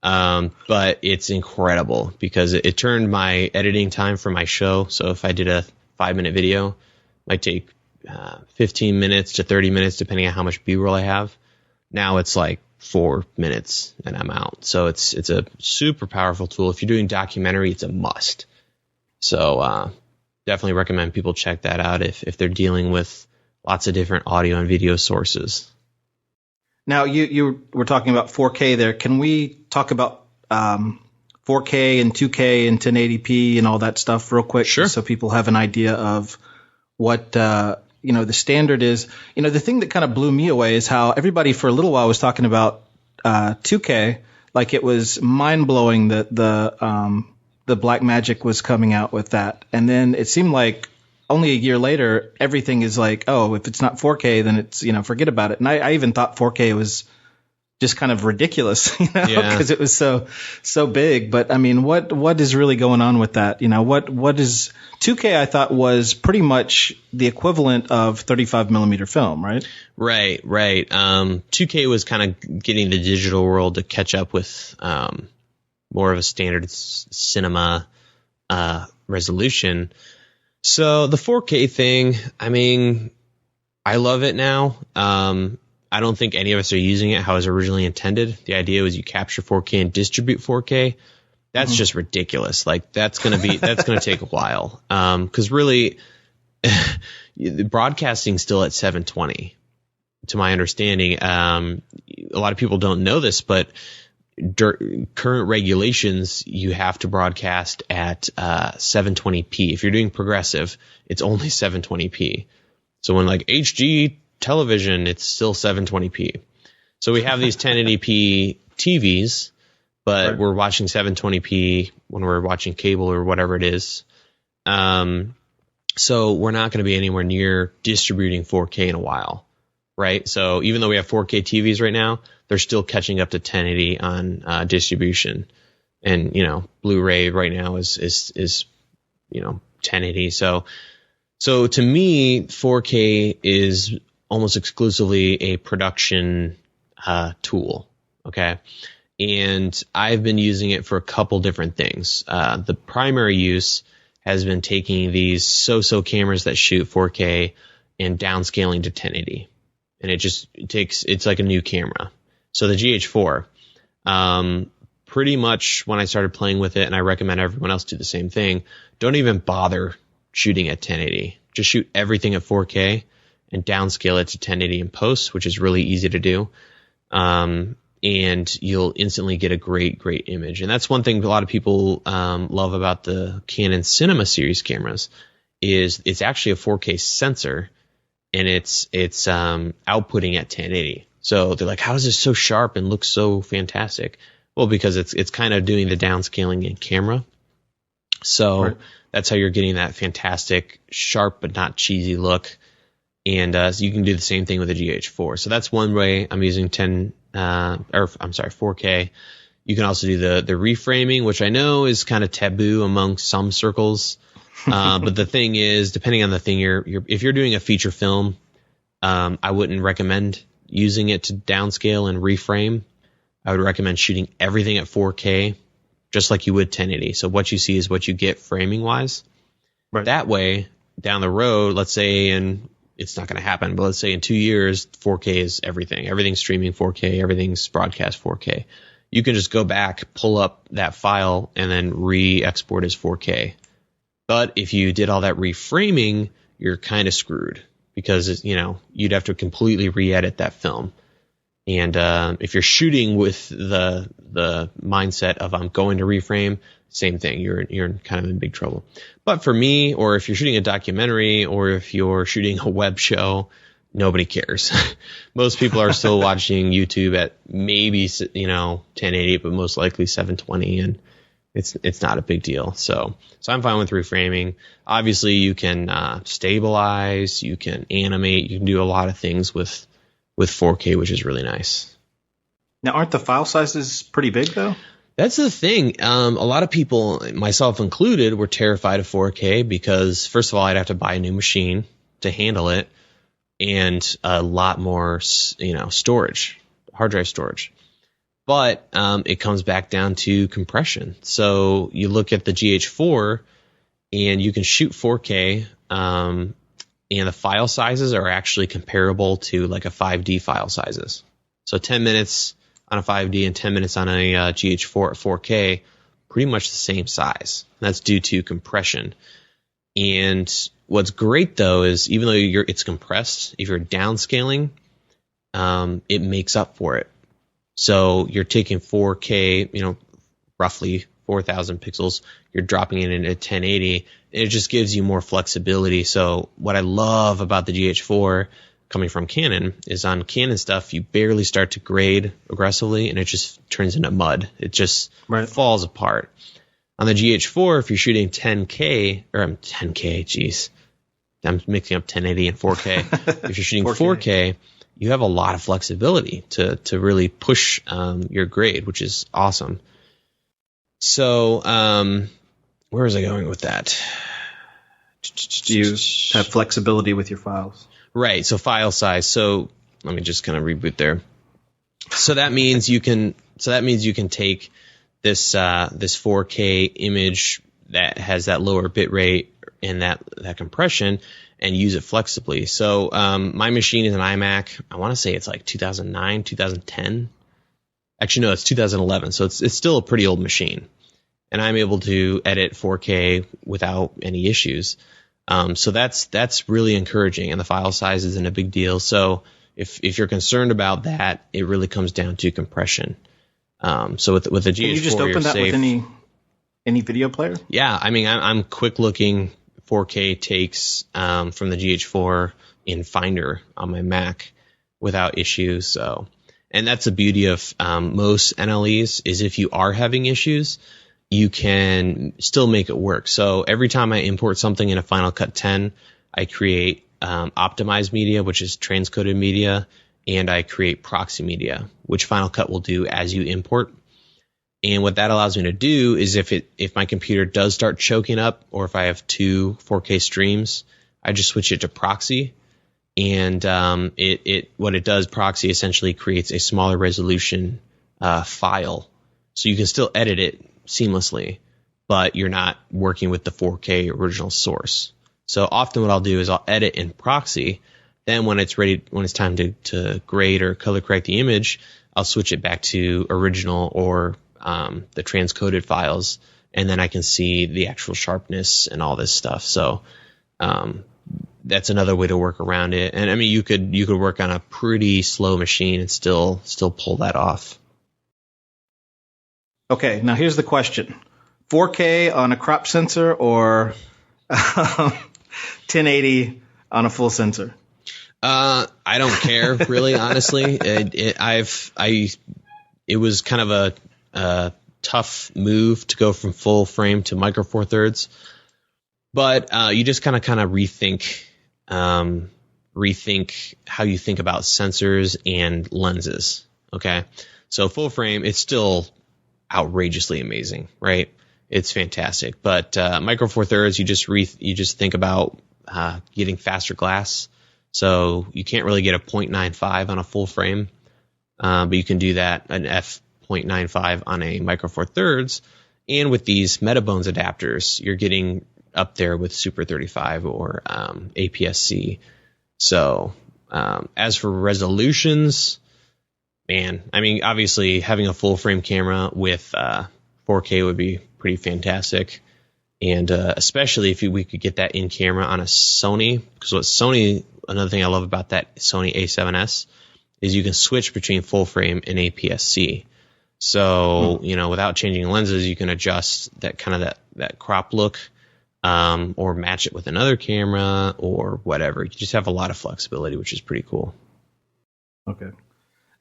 but it's incredible, because it turned my editing time for my show. So if I did a 5-minute video, it might take 15 minutes to 30 minutes, depending on how much B-roll I have. Now it's like 4 minutes and I'm out. So it's a super powerful tool. If you're doing documentary, it's a must. So definitely recommend people check that out if they're dealing with lots of different audio and video sources. Now, you were talking about 4K there. Can we talk about 4K and 2K and 1080p and all that stuff real quick? Sure. So people have an idea of what the standard is. The thing that kind of blew me away is how everybody for a little while was talking about 2K, like it was mind-blowing that the Blackmagic was coming out with that. And then it seemed like only a year later, everything is like, oh, if it's not 4K, then it's, forget about it. And I even thought 4K was just kind of ridiculous, because it was so big. But I mean, what is really going on with that? What is 2K? I thought was pretty much the equivalent of 35 millimeter film, right? Right. 2K was kind of getting the digital world to catch up with more of a standard cinema resolution. So the 4K thing, I mean, I love it now. I don't think any of us are using it how it was originally intended. The idea was you capture 4K and distribute 4K. That's just ridiculous. Like that's going to take a while. Cause really the broadcasting's still at 720, to my understanding, a lot of people don't know this, but current regulations, you have to broadcast at 720p. If you're doing progressive, it's only 720p. So when like HG television, it's still 720p. So we have these 1080p TVs, but right. We're watching 720p when we're watching cable or whatever it is. So we're not going to be anywhere near distributing 4K in a while, right? So even though we have 4K TVs right now, they're still catching up to 1080 on distribution. And, you know, Blu-ray right now is 1080. So to me, 4K is almost exclusively a production tool, okay? And I've been using it for a couple different things. The primary use has been taking these so-so cameras that shoot 4K and downscaling to 1080. And it's like a new camera. So the GH4, pretty much when I started playing with it, and I recommend everyone else do the same thing, don't even bother shooting at 1080. Just shoot everything at 4K and downscale it to 1080 in post, which is really easy to do. And you'll instantly get a great image. And that's one thing a lot of people love about the Canon Cinema series cameras is it's actually a 4K sensor, and it's outputting at 1080. So they're like, how is this so sharp and looks so fantastic? Well, because it's kind of doing the downscaling in camera. So right. That's how you're getting that fantastic, sharp but not cheesy look. And so you can do the same thing with the GH4. So that's one way I'm using 4K. You can also do the reframing, which I know is kind of taboo among some circles. But the thing is, depending on the thing if you're doing a feature film, I wouldn't recommend using it to downscale and reframe. I would recommend shooting everything at 4K, just like you would 1080. So what you see is what you get framing wise. Right. That way, down the road, let's say it's not going to happen, but let's say in 2 years, 4K is everything. Everything's streaming 4K. Everything's broadcast 4K. You can just go back, pull up that file, and then re-export as 4K. But if you did all that reframing, you're kind of screwed because, you'd have to completely re-edit that film. And if you're shooting with the mindset of I'm going to reframe, same thing. You're kind of in big trouble. But for me, or if you're shooting a documentary, or if you're shooting a web show, nobody cares. Most people are still watching YouTube at maybe 1080, but most likely 720, and it's not a big deal. So I'm fine with reframing. Obviously, you can stabilize, you can animate, you can do a lot of things with 4K, which is really nice. Now, aren't the file sizes pretty big though? That's the thing. A lot of people, myself included, were terrified of 4K because, first of all, I'd have to buy a new machine to handle it, and a lot more, storage, hard drive storage. But it comes back down to compression. So you look at the GH4, and you can shoot 4K, and the file sizes are actually comparable to like a 5D file sizes. So 10 minutes on a 5D and 10 minutes on a GH4 at 4K, pretty much the same size. That's due to compression. And what's great though is even though it's compressed, if you're downscaling, it makes up for it. So you're taking 4K, roughly 4,000 pixels, you're dropping it into 1080, and it just gives you more flexibility. So what I love about the GH4 coming from Canon is on Canon stuff, you barely start to grade aggressively, and it just turns into mud. It just falls apart. On the GH4, if you're shooting 10K, geez, I'm mixing up 1080 and 4K. If you're shooting 4K, you have a lot of flexibility to really push your grade, which is awesome. So, where was I going with that? You have flexibility with your files. Right. So file size. So let me just kind of reboot there. So that means you can take this 4K image that has that lower bit rate and that compression and use it flexibly. So my machine is an iMac. I want to say it's like 2009, 2010. Actually, no, it's 2011. So it's still a pretty old machine. And I'm able to edit 4K without any issues. So that's really encouraging, and the file size isn't a big deal. So if you're concerned about that, it really comes down to compression. So with the GH4, can you just open that safe. with any video player? Yeah, I mean, I'm quick looking 4K takes from the GH4 in Finder on my Mac without issues. So, and that's the beauty of most NLEs is if you are having issues, you can still make it work. So every time I import something in a Final Cut 10, I create optimized media, which is transcoded media, and I create proxy media, which Final Cut will do as you import. And what that allows me to do is if my computer does start choking up, or if I have two 4K streams, I just switch it to proxy. And what it does, proxy essentially creates a smaller resolution file, so you can still edit it seamlessly, but you're not working with the 4K original source. So often what I'll do is I'll edit in proxy. Then when it's time to grade or color correct the image, I'll switch it back to original or the transcoded files, and then I can see the actual sharpness and all this stuff. So that's another way to work around it. And I mean, you could work on a pretty slow machine and still pull that off. Okay, now here's the question: 4K on a crop sensor or 1080 on a full sensor? I don't care really, honestly. It was kind of a tough move to go from full frame to micro four thirds, but you just kind of rethink how you think about sensors and lenses. Okay, so full frame, it's still outrageously amazing, right? It's fantastic, but micro four thirds, you just think about getting faster glass. So you can't really get a 0.95 on a full frame, but you can do that, an f.95 on a micro four thirds. And with these Metabones adapters, you're getting up there with Super 35 or APS-C. So as for resolutions, man, I mean, obviously having a full frame camera with 4K would be pretty fantastic. And especially if we could get that in camera on a Sony, because another thing I love about that Sony A7s is you can switch between full frame and APS-C. So, without changing lenses, you can adjust that kind of that crop look, or match it with another camera or whatever. You just have a lot of flexibility, which is pretty cool. Okay.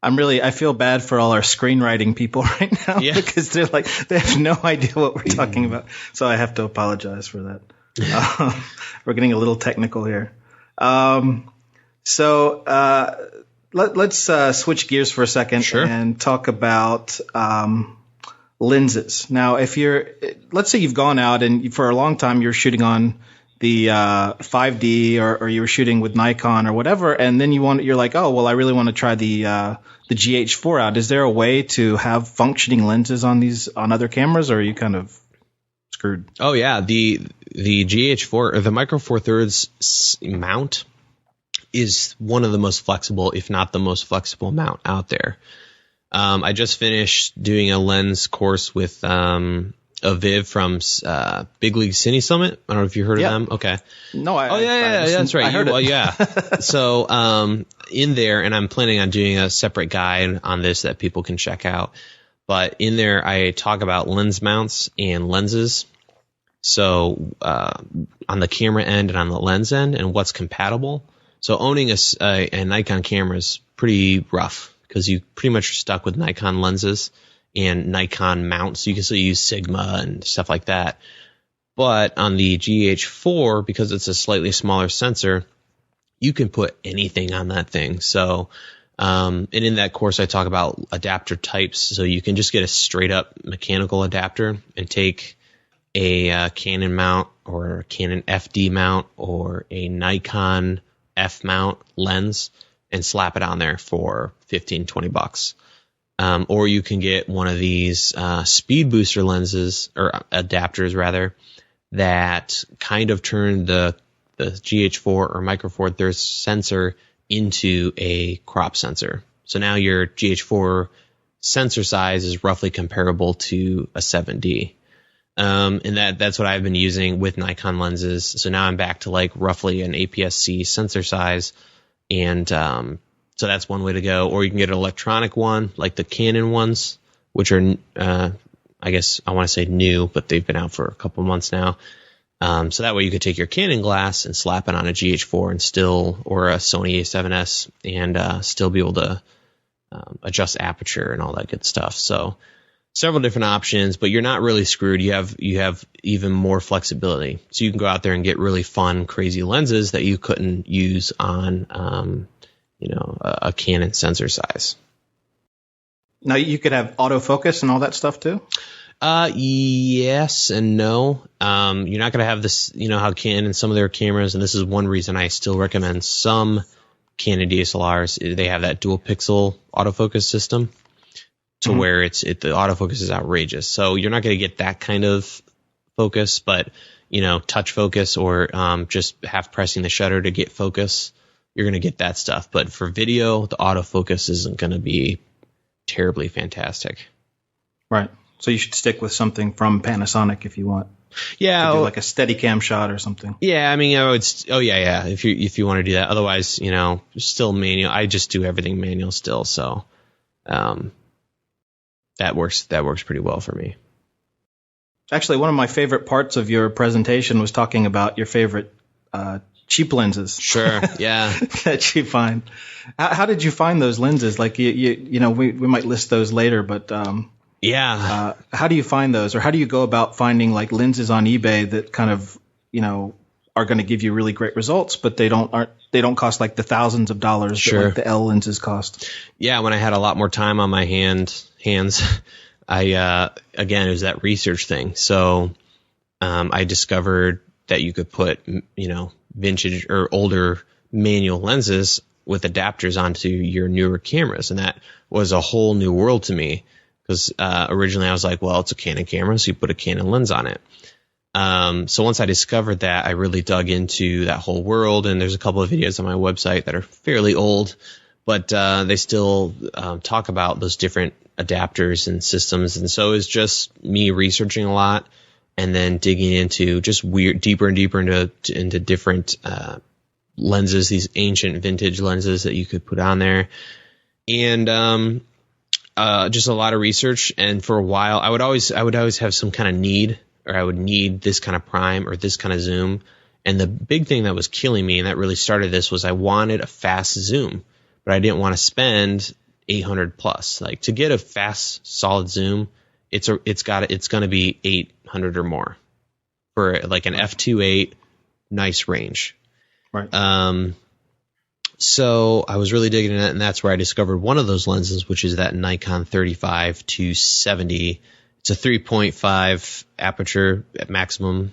I feel bad for all our screenwriting people right now, because they have no idea what we're talking about. So I have to apologize for that. We're getting a little technical here. Let's switch gears for a second and talk about lenses. Now, let's say you've gone out and for a long time you're shooting on the 5D or you were shooting with Nikon or whatever, and then you're like, oh, well, I really want to try the GH4 out. Is there a way to have functioning lenses on other cameras, or are you kind of screwed? Oh yeah, the GH4 or the micro four thirds mount is one of the most flexible, if not the most flexible mount out there. I just finished doing a lens course with a Viv from Big League Cine Summit. I don't know if you heard of them. Okay. No, that's right. I heard it. Well, yeah. So in there, and I'm planning on doing a separate guide on this that people can check out. But in there, I talk about lens mounts and lenses. So on the camera end and on the lens end and what's compatible. So owning a Nikon camera is pretty rough because you pretty much are stuck with Nikon lenses and Nikon mounts. You can still use Sigma and stuff like that. But on the GH4, because it's a slightly smaller sensor, you can put anything on that thing. So, and in that course, I talk about adapter types. So you can just get a straight up mechanical adapter and take a Canon mount or a Canon FD mount or a Nikon F mount lens and slap it on there for $15-20. Or you can get one of these speed booster lenses or adapters rather that kind of turn the GH4 or micro four thirds sensor into a crop sensor. So now your GH4 sensor size is roughly comparable to a 7D. And that's what I've been using with Nikon lenses. So now I'm back to like roughly an APS-C sensor size and So that's one way to go. Or you can get an electronic one, like the Canon ones, which are, I guess I want to say new, but they've been out for a couple months now. So that way you could take your Canon glass and slap it on a GH4 and still, or a Sony A7s, and still be able to adjust aperture and all that good stuff. So several different options, but you're not really screwed. You have even more flexibility. So you can go out there and get really fun, crazy lenses that you couldn't use on, a Canon sensor size. Now you could have autofocus and all that stuff too? Yes and no. You're not going to have this, how Canon, some of their cameras, and this is one reason I still recommend some Canon DSLRs, they have that dual pixel autofocus system to where the autofocus is outrageous. So you're not going to get that kind of focus, but, touch focus or just half pressing the shutter to get focus, you're going to get that stuff. But for video, the autofocus isn't going to be terribly fantastic. Right. So you should stick with something from Panasonic if you want. Yeah, do like a Steadicam shot or something. Yeah, I mean, I would. Oh yeah. If you want to do that, otherwise, still manual. I just do everything manual still, so that works pretty well for me. Actually, one of my favorite parts of your presentation was talking about your favorite cheap lenses. Sure. Yeah. That you find. How did you find those lenses? Like we might list those later, but. Yeah. How do you find those, or how do you go about finding like lenses on eBay that kind of, are going to give you really great results, but they don't cost like the thousands of dollars Sure. that like the L lenses cost? Yeah. When I had a lot more time on my hands, I, again, it was that research thing. So, I discovered that you could put, vintage or older manual lenses with adapters onto your newer cameras. And that was a whole new world to me. Because originally I was like, well, it's a Canon camera, so you put a Canon lens on it. So once I discovered that, I really dug into that whole world. And there's a couple of videos on my website that are fairly old, but they still talk about those different adapters and systems. And so it's just me researching a lot and then digging into just deeper and deeper into different lenses, these ancient vintage lenses that you could put on there. And just a lot of research, and for a while, I would always have some kind of need, or I would need this kind of prime or this kind of zoom. And the big thing that was killing me, and that really started this, was I wanted a fast zoom, but I didn't want to spend $800 plus. Like, to get a fast, solid zoom, it's going to be $800 or more for like an f2.8 nice range. Right. So I was really digging in it, and that's where I discovered one of those lenses, which is that Nikon 35-70. It's a 3.5 aperture at maximum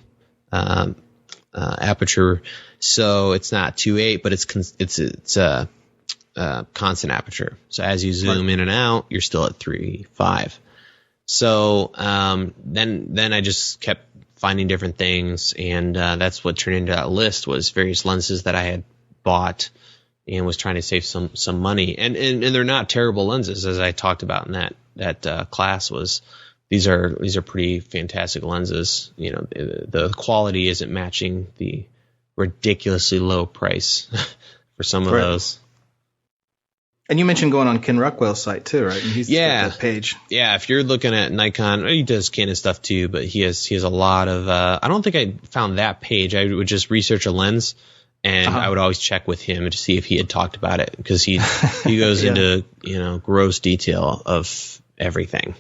aperture, so it's not 2.8, but it's a constant aperture. So as you zoom in and out, you're still at 3.5. So then I just kept finding different things, and that's what turned into that list, was various lenses that I had bought and was trying to save some money. And they're not terrible lenses, as I talked about in that class. Was these are pretty fantastic lenses. The quality isn't matching the ridiculously low price for some of those. And you mentioned going on Ken Rockwell's site too, right? And he's got that page. Yeah, if you're looking at Nikon, he does Canon stuff too, but he has a lot of. I don't think I found that page. I would just research a lens. And I would always check with him to see if he had talked about it, because he goes into gross detail of everything.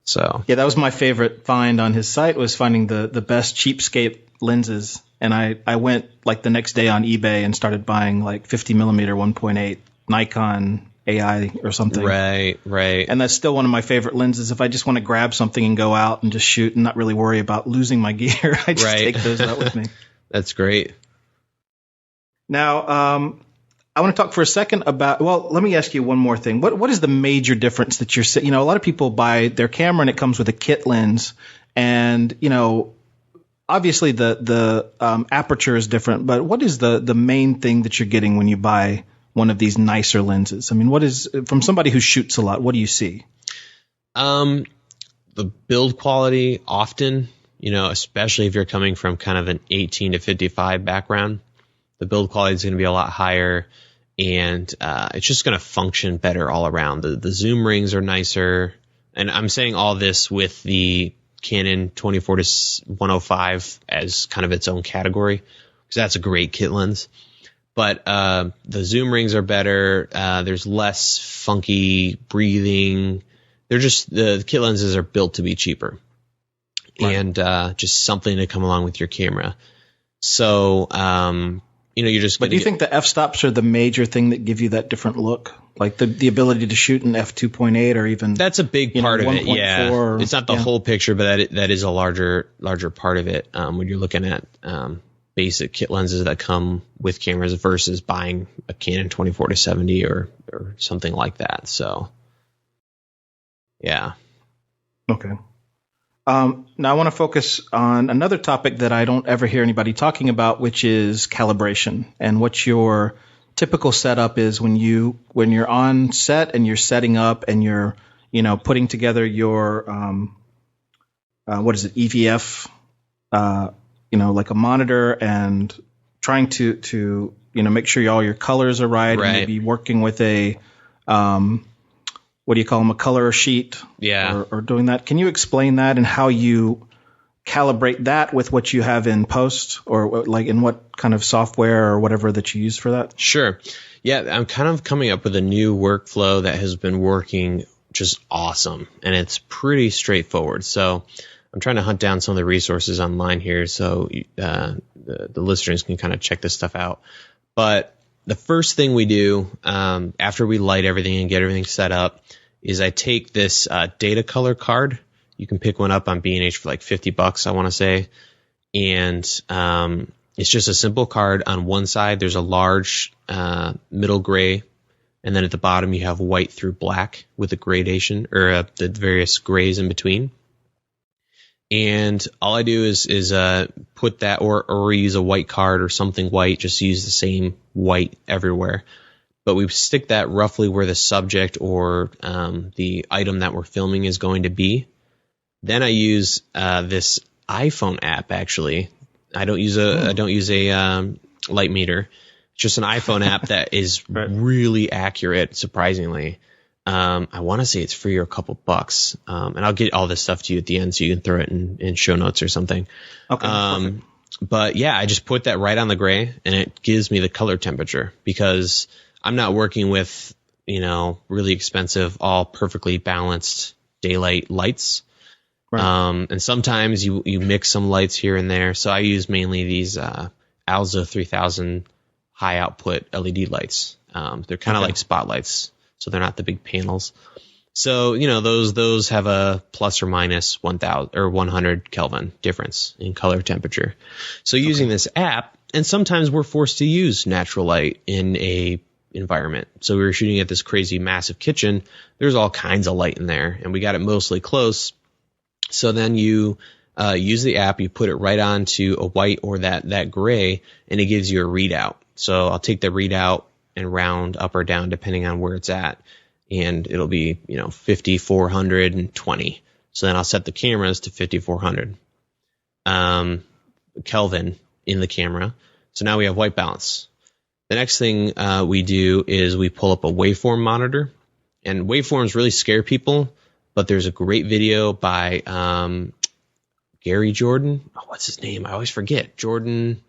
So yeah, that was my favorite find on his site, was finding the best cheapskate lenses. And I went like the next day on eBay and started buying like 50 millimeter 1.8 Nikon AI or something. Right. And that's still one of my favorite lenses. If I just want to grab something and go out and just shoot and not really worry about losing my gear, I just take those out with me. That's great. Now, I want to talk for a second about, well, let me ask you one more thing. What is the major difference that you're seeing? A lot of people buy their camera and it comes with a kit lens, and, obviously the aperture is different, but what is the main thing that you're getting when you buy one of these nicer lenses? I mean, what is, from somebody who shoots a lot, what do you see? The build quality often, especially if you're coming from kind of an 18 to 55 background, the build quality is going to be a lot higher. and it's just going to function better all around. The zoom rings are nicer, and I'm saying all this with the Canon 24-105 as kind of its own category, because that's a great kit lens. But the zoom rings are better. There's less funky breathing. They're just, the kit lenses are built to be cheaper, right, and just something to come along with your camera. So, you're just. But do you think the f-stops are the major thing that give you that different look? Like the ability to shoot in f2.8 or even. That's a big part of it. 1.4. Yeah, it's not the whole picture, but that is a larger part of it when you're looking at basic kit lenses that come with cameras versus buying a Canon 24-70 or something like that. So, yeah. Okay. Now I want to focus on another topic that I don't ever hear anybody talking about, which is calibration, and what your typical setup is when you're on set and you're setting up and you're, putting together your, EVF, like a monitor, and trying to make sure all your colors are right. And maybe working with a, what do you call them? A color sheet. Yeah. Or doing that. Can you explain that and how you calibrate that with what you have in post, or like in what kind of software or whatever that you use for that? Sure. Yeah. I'm kind of coming up with a new workflow that has been working just awesome, and it's pretty straightforward. So I'm trying to hunt down some of the resources online here so the listeners can kind of check this stuff out. But the first thing we do after we light everything and get everything set up is I take this data color card. You can pick one up on B&H for like $50, I want to say. And it's just a simple card. On one side, there's a large middle gray. And then at the bottom, you have white through black with a gradation, or the various grays in between. And all I do is put that, or use a white card or something white, just use the same white everywhere. But we stick that roughly where the subject or the item that we're filming is going to be. Then I use this iPhone app. Actually, I don't use a light meter. It's just an iPhone app that is really accurate, surprisingly. I want to say it's free or a couple bucks. And I'll get all this stuff to you at the end so you can throw it in show notes or something. Okay. But yeah, I just put that right on the gray, and it gives me the color temperature, because I'm not working with, really expensive, all perfectly balanced daylight lights. Right. And sometimes you mix some lights here and there. So I use mainly these Alzo 3000 high output LED lights. They're kind of like spotlights, so they're not the big panels. So, those have a plus or minus 1000 or 100 Kelvin difference in color temperature. So using this app, and sometimes we're forced to use natural light in a environment. So we were shooting at this crazy massive kitchen. There's all kinds of light in there, and we got it mostly close. So then you use the app, you put it right onto a white or that gray, and it gives you a readout. So I'll take the readout and round up or down depending on where it's at. And it'll be, 50, 400, and 20. So then I'll set the cameras to 5400 Kelvin in the camera. So now we have white balance. The next thing we do is we pull up a waveform monitor. And waveforms really scare people, but there's a great video by Gary Jordan. Oh, what's his name? I always forget. Jordan,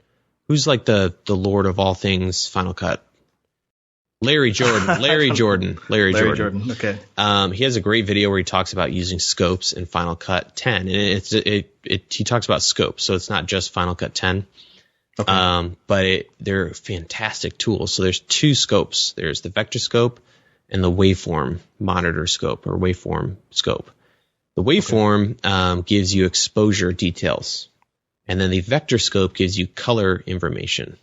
who's like the lord of all things Final Cut. Larry Jordan. Larry Jordan. Okay. He has a great video where he talks about using scopes in Final Cut 10, and he talks about scopes, so it's not just Final Cut 10. Okay. But they're fantastic tools. So there's two scopes. There's the vector scope and the waveform monitor scope, or waveform scope. The waveform gives you exposure details, and then the vector scope gives you color information,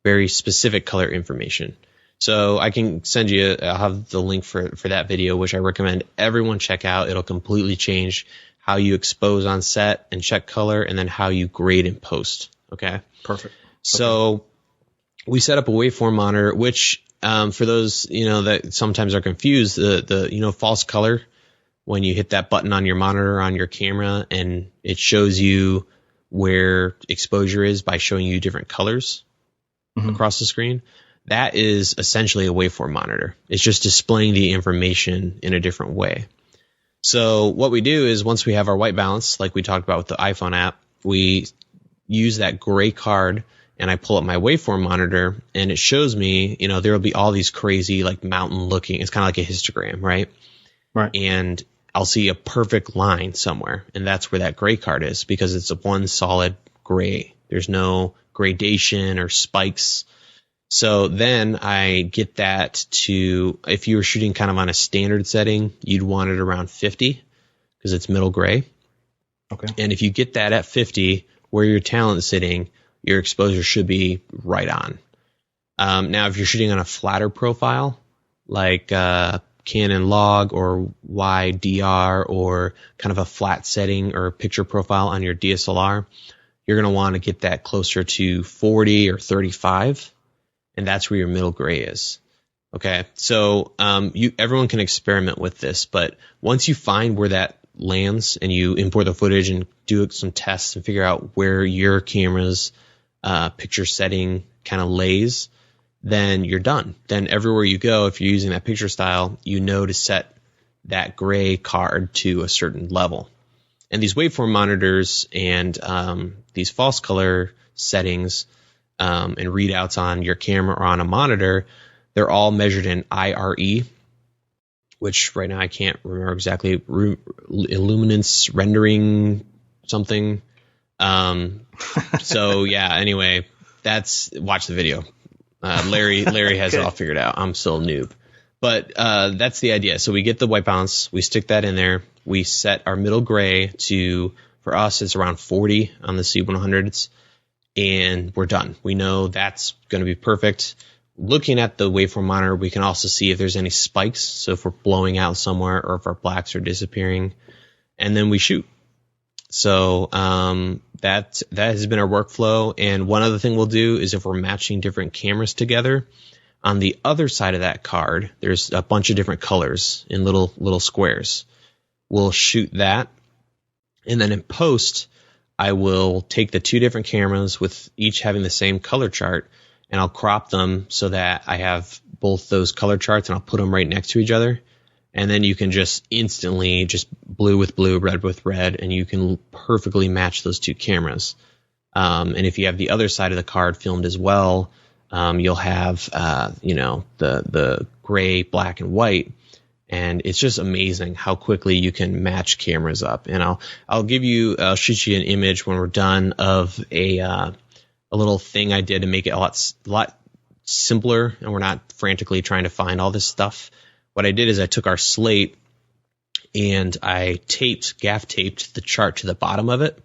very specific color information. So I can send you, I'll have the link for that video, which I recommend everyone check out. It'll completely change how you expose on set and check color, and then how you grade in post. Okay. Perfect. So we set up a waveform monitor, which, for those, that sometimes are confused, the false color, when you hit that button on your monitor on your camera and it shows you where exposure is by showing you different colors across the screen. that is essentially a waveform monitor. It's just displaying the information in a different way. So what we do is once we have our white balance, like we talked about with the iPhone app, we use that gray card and I pull up my waveform monitor and it shows me, there will be all these crazy like mountain looking, it's kind of like a histogram, right? Right. And I'll see a perfect line somewhere. And that's where that gray card is because it's a one solid gray. There's no gradation or spikes. So then I get that to, if you were shooting kind of on a standard setting, you'd want it around 50 because it's middle gray. Okay. And if you get that at 50, where your talent is sitting, your exposure should be right on. Now, if you're shooting on a flatter profile, like Canon log or YDR or kind of a flat setting or picture profile on your DSLR, you're going to want to get that closer to 40 or 35. And that's where your middle gray is. Okay, so everyone can experiment with this, but once you find where that lands and you import the footage and do some tests and figure out where your camera's picture setting kind of lays, then you're done. Then everywhere you go, if you're using that picture style, to set that gray card to a certain level. And these waveform monitors and these false color settings and readouts on your camera or on a monitor, they're all measured in IRE, which right now I can't remember exactly, illuminance rendering something. So yeah, anyway, watch the video. Larry has it all figured out. I'm still a noob. But that's the idea. So we get the white balance, we stick that in there, we set our middle gray to, for us, it's around 40 on the C100s. And we're done. We know that's going to be perfect. Looking at the waveform monitor, we can also see if there's any spikes. So if we're blowing out somewhere or if our blacks are disappearing, and then we shoot. So that has been our workflow. And one other thing we'll do is if we're matching different cameras together, on the other side of that card, there's a bunch of different colors in little squares. We'll shoot that, and then in post, I will take the two different cameras with each having the same color chart, and I'll crop them so that I have both those color charts, and I'll put them right next to each other. And then you can just instantly just blue with blue, red with red, and you can perfectly match those two cameras. And if you have the other side of the card filmed as well, you'll have the gray, black, and white. And it's just amazing how quickly you can match cameras up. And I'll shoot you an image when we're done of a little thing I did to make it a lot simpler, and we're not frantically trying to find all this stuff. What I did is I took our slate and I gaff taped the chart to the bottom of it.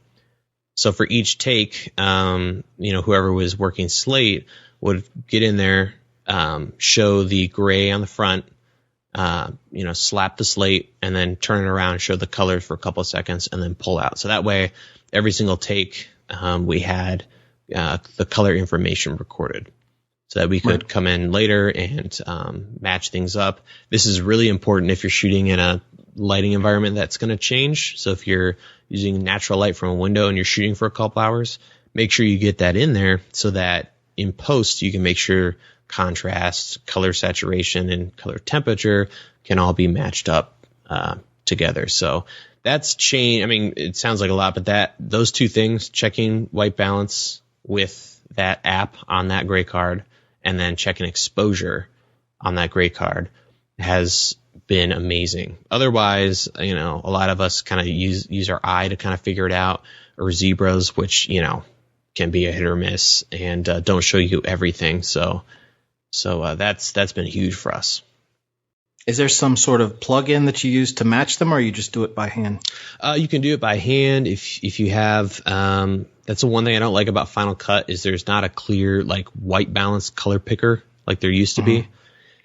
So for each take, whoever was working slate would get in there, show the gray on the front, slap the slate and then turn it around, show the colors for a couple of seconds, and then pull out. So that way, every single take, we had the color information recorded so that we could come in later and match things up. This is really important if you're shooting in a lighting environment that's going to change. So if you're using natural light from a window and you're shooting for a couple hours, make sure you get that in there so that in post you can make sure contrast, color saturation, and color temperature can all be matched up together. So that's change. I mean, it sounds like a lot, but those two things, checking white balance with that app on that gray card and then checking exposure on that gray card, has been amazing. Otherwise, a lot of us kind of use our eye to kind of figure it out, or zebras, which, can be a hit or miss and don't show you everything. So that's been huge for us. Is there some sort of plug-in that you use to match them, or you just do it by hand? You can do it by hand if you have. That's the one thing I don't like about Final Cut is there's not a clear white balance color picker like there used to be.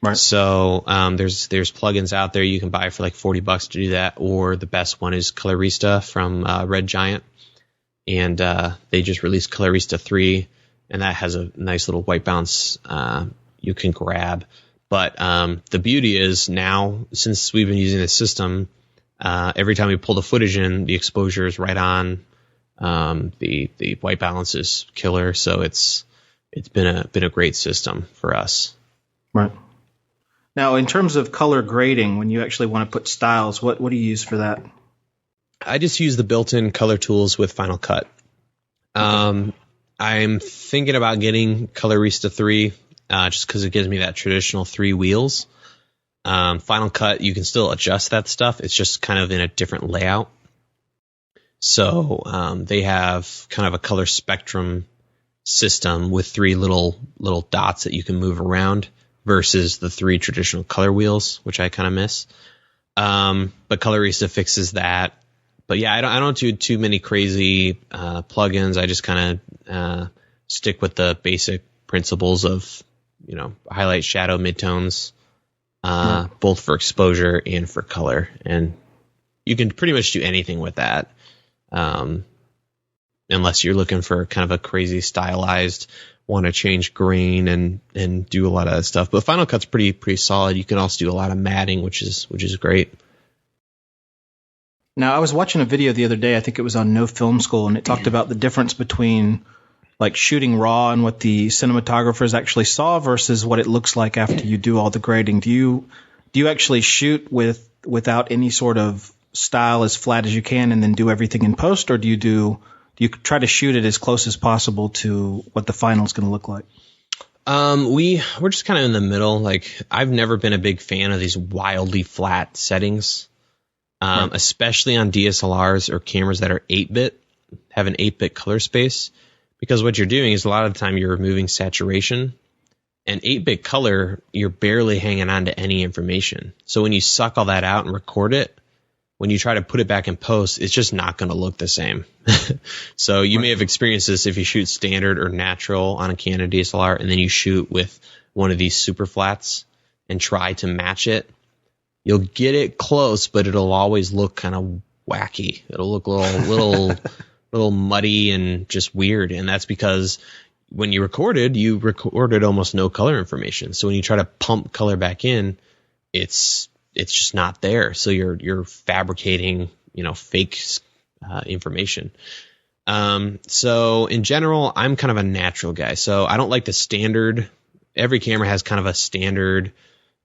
Right. So there's plugins out there you can buy for like $40 to do that, or the best one is Colorista from Red Giant, and they just released Colorista 3, and that has a nice little white balance you can grab. But the beauty is now, since we've been using this system, every time we pull the footage in, the exposure is right on. The white balance is killer, so it's it's been a great system for us. Right. Now, in terms of color grading, when you actually want to put styles, what do you use for that? I just use the built-in color tools with Final Cut. I'm thinking about getting Colorista 3 just because it gives me that traditional 3 wheels. Final Cut, you can still adjust that stuff. It's just kind of in a different layout. So they have kind of a color spectrum system with 3 little dots that you can move around versus the 3 traditional color wheels, which I kind of miss. But Colorista fixes that. But yeah, I don't do too many crazy plugins. I just kind of stick with the basic principles of, highlight, shadow, midtones, both for exposure and for color. And you can pretty much do anything with that, unless you're looking for kind of a crazy stylized, want to change grain and do a lot of that stuff. But Final Cut's pretty solid. You can also do a lot of matting, which is great. Now, I was watching a video the other day, I think it was on No Film School, and it talked about the difference between like shooting raw and what the cinematographers actually saw versus what it looks like after you do all the grading. Do you actually shoot without any sort of style, as flat as you can, and then do everything in post, or do you try to shoot it as close as possible to what the final is going to look like? We're just kind of in the middle. Like, I've never been a big fan of these wildly flat settings. Right. Especially on DSLRs or cameras that are 8-bit, have an 8-bit color space, because what you're doing is a lot of the time you're removing saturation, and 8-bit color, you're barely hanging on to any information. So when you suck all that out and record it, when you try to put it back in post, it's just not going to look the same. So you may have experienced this if you shoot standard or natural on a Canon DSLR, and then you shoot with one of these super flats and try to match it. You'll get it close, but it'll always look kind of wacky. It'll look a little muddy and just weird. And that's because when you recorded almost no color information. So when you try to pump color back in, it's just not there. So you're fabricating, fake information. So in general, I'm kind of a natural guy. So I don't like the standard. Every camera has kind of a standard.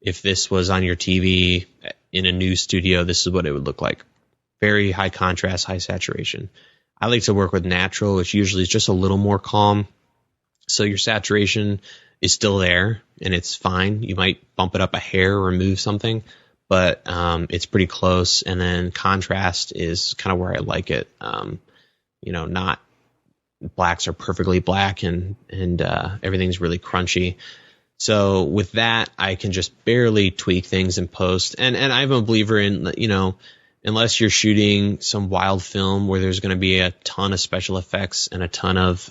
If this was on your TV in a new studio, this is what it would look like. Very high contrast, high saturation. I like to work with natural, which usually is just a little more calm. So your saturation is still there and it's fine. You might bump it up a hair or remove something, but it's pretty close. And then contrast is kind of where I like it. Not blacks are perfectly black and everything's really crunchy. So with that, I can just barely tweak things in post. And I'm a believer in, unless you're shooting some wild film where there's going to be a ton of special effects and a ton of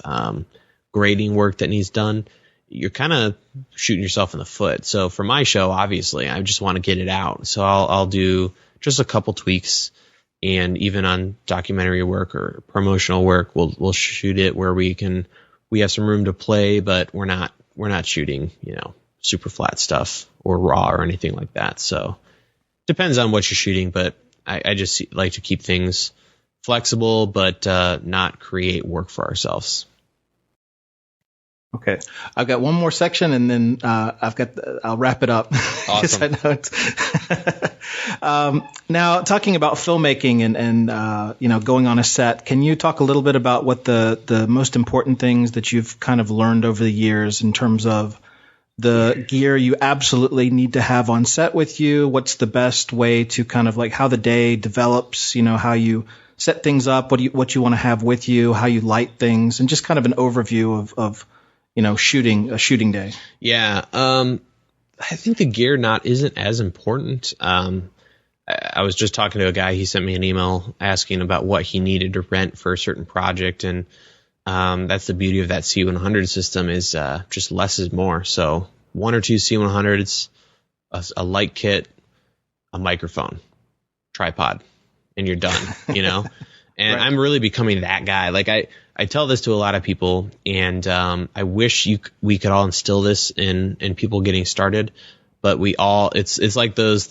grading work that needs done, you're kind of shooting yourself in the foot. So for my show, obviously, I just want to get it out. So I'll do just a couple tweaks. And even on documentary work or promotional work, we'll shoot it where we have some room to play, but we're not shooting, super flat stuff or raw or anything like that. So depends on what you're shooting, but I just like to keep things flexible, but not create work for ourselves. Okay. I've got one more section and then I'll wrap it up. Awesome. Now, talking about filmmaking and going on a set, can you talk a little bit about what the most important things that you've kind of learned over the years in terms of the gear you absolutely need to have on set with you? What's the best way to kind of like how the day develops, how you set things up, what you want to have with you, how you light things, and just kind of an overview of shooting a shooting day. Yeah. I think the gear isn't as important. I was just talking to a guy. He sent me an email asking about what he needed to rent for a certain project. And that's the beauty of that C100 system is just less is more. So 1 or 2 C100s, a light kit, a microphone, tripod, and you're done, And right. I'm really becoming that guy. Like I tell this to a lot of people, and I wish we could all instill this in people getting started. But it's like those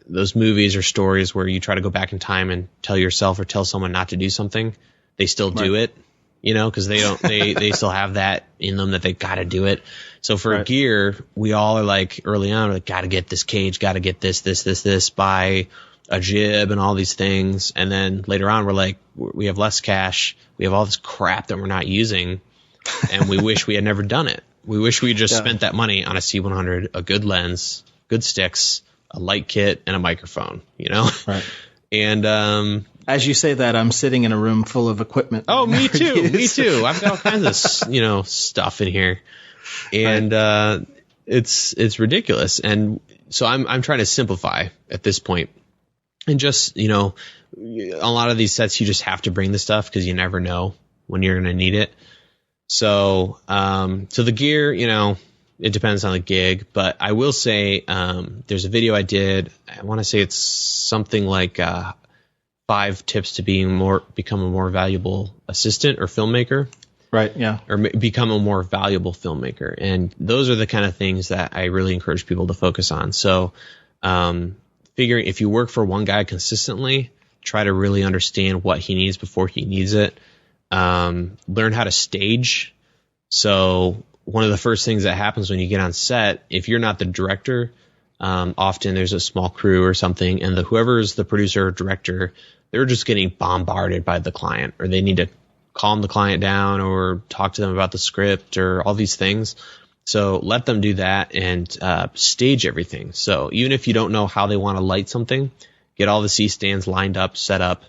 those movies or stories where you try to go back in time and tell yourself or tell someone not to do something. They still do it. because they still have that in them that they got to do it. So for gear, we all are like early on, like, got to get this cage, got to get this, buy a jib and all these things. And then later on, we're like, we have less cash. We have all this crap that we're not using. And we wish we had never done it. We wish we just spent that money on a C100, a good lens, good sticks, a light kit, and a microphone, Right. And as you say that, I'm sitting in a room full of equipment. Oh, me too. Me too. I've got all kinds of, stuff in here. And it's ridiculous. And so I'm trying to simplify at this point. And just, a lot of these sets, you just have to bring the stuff because you never know when you're going to need it. So, the gear, it depends on the gig, but I will say, there's a video I did. I want to say it's something like, 5 tips to become a more valuable assistant or filmmaker. Right. Yeah. Or become a more valuable filmmaker. And those are the kind of things that I really encourage people to focus on. So, figuring if you work for one guy consistently, try to really understand what he needs before he needs it. Learn how to stage. So one of the first things that happens when you get on set, if you're not the director, often there's a small crew or something, and whoever's the producer or director, they're just getting bombarded by the client, or they need to calm the client down or talk to them about the script or all these things. So let them do that and stage everything. So even if you don't know how they want to light something, get all the C-stands lined up, set up,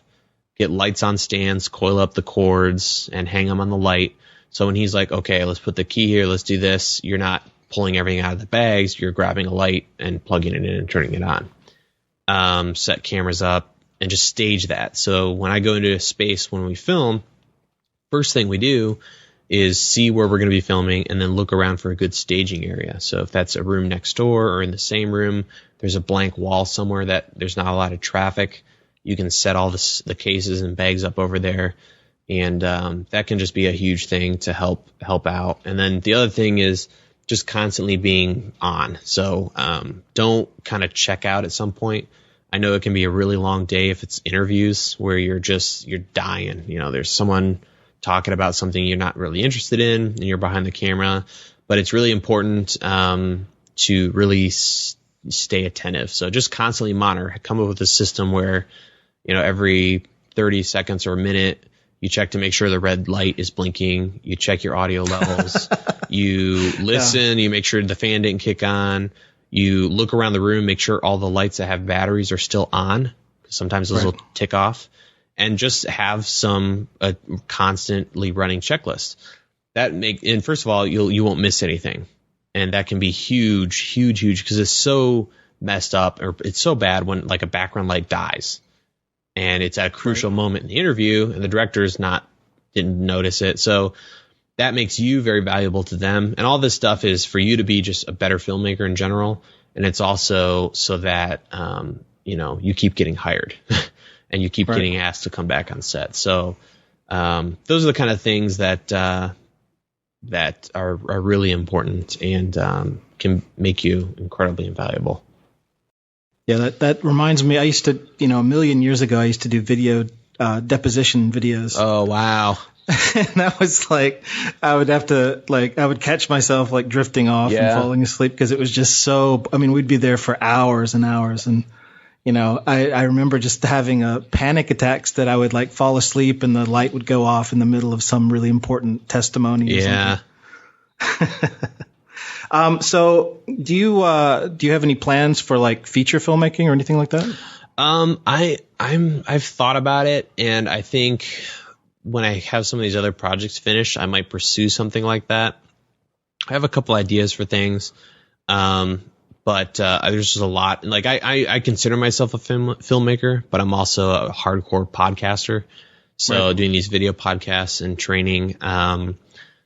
get lights on stands, coil up the cords, and hang them on the light. So when he's like, okay, let's put the key here, let's do this, you're not pulling everything out of the bags, you're grabbing a light and plugging it in and turning it on. Set cameras up and just stage that. So when I go into a space when we film, first thing we do is see where we're going to be filming and then look around for a good staging area. So if that's a room next door or in the same room, there's a blank wall somewhere that there's not a lot of traffic, you can set all the cases and bags up over there. And that can just be a huge thing to help out. And then the other thing is just constantly being on. So don't kind of check out at some point. I know it can be a really long day if it's interviews where you're dying. There's someone talking about something you're not really interested in and you're behind the camera. But it's really important to really stay attentive. So just constantly monitor. Come up with a system where, every 30 seconds or a minute, you check to make sure the red light is blinking. You check your audio levels. You listen. You make sure the fan didn't kick on. You look around the room, make sure all the lights that have batteries are still on. Sometimes those will tick off. And just have a constantly running checklist. And first of all, you won't miss anything. And that can be huge because it's so messed up, or it's so bad when like a background light dies. And it's at a crucial moment in the interview, and the director's didn't notice it. So that makes you very valuable to them. And all this stuff is for you to be just a better filmmaker in general. And it's also so that, you keep getting hired and you keep getting asked to come back on set. So those are the kind of things that are really important and can make you incredibly invaluable. Yeah, that reminds me. I used to, a million years ago, I used to do video deposition videos. Oh, wow. And that was like, I would catch myself like drifting off and falling asleep because it was just we'd be there for hours and hours. And, I remember just having panic attacks that I would like fall asleep and the light would go off in the middle of some really important testimony. Yeah. So do you have any plans for like feature filmmaking or anything like that? I've thought about it, and I think when I have some of these other projects finished, I might pursue something like that. I have a couple ideas for things. But there's just a lot. Like I consider myself a filmmaker, but I'm also a hardcore podcaster. So doing these video podcasts and training.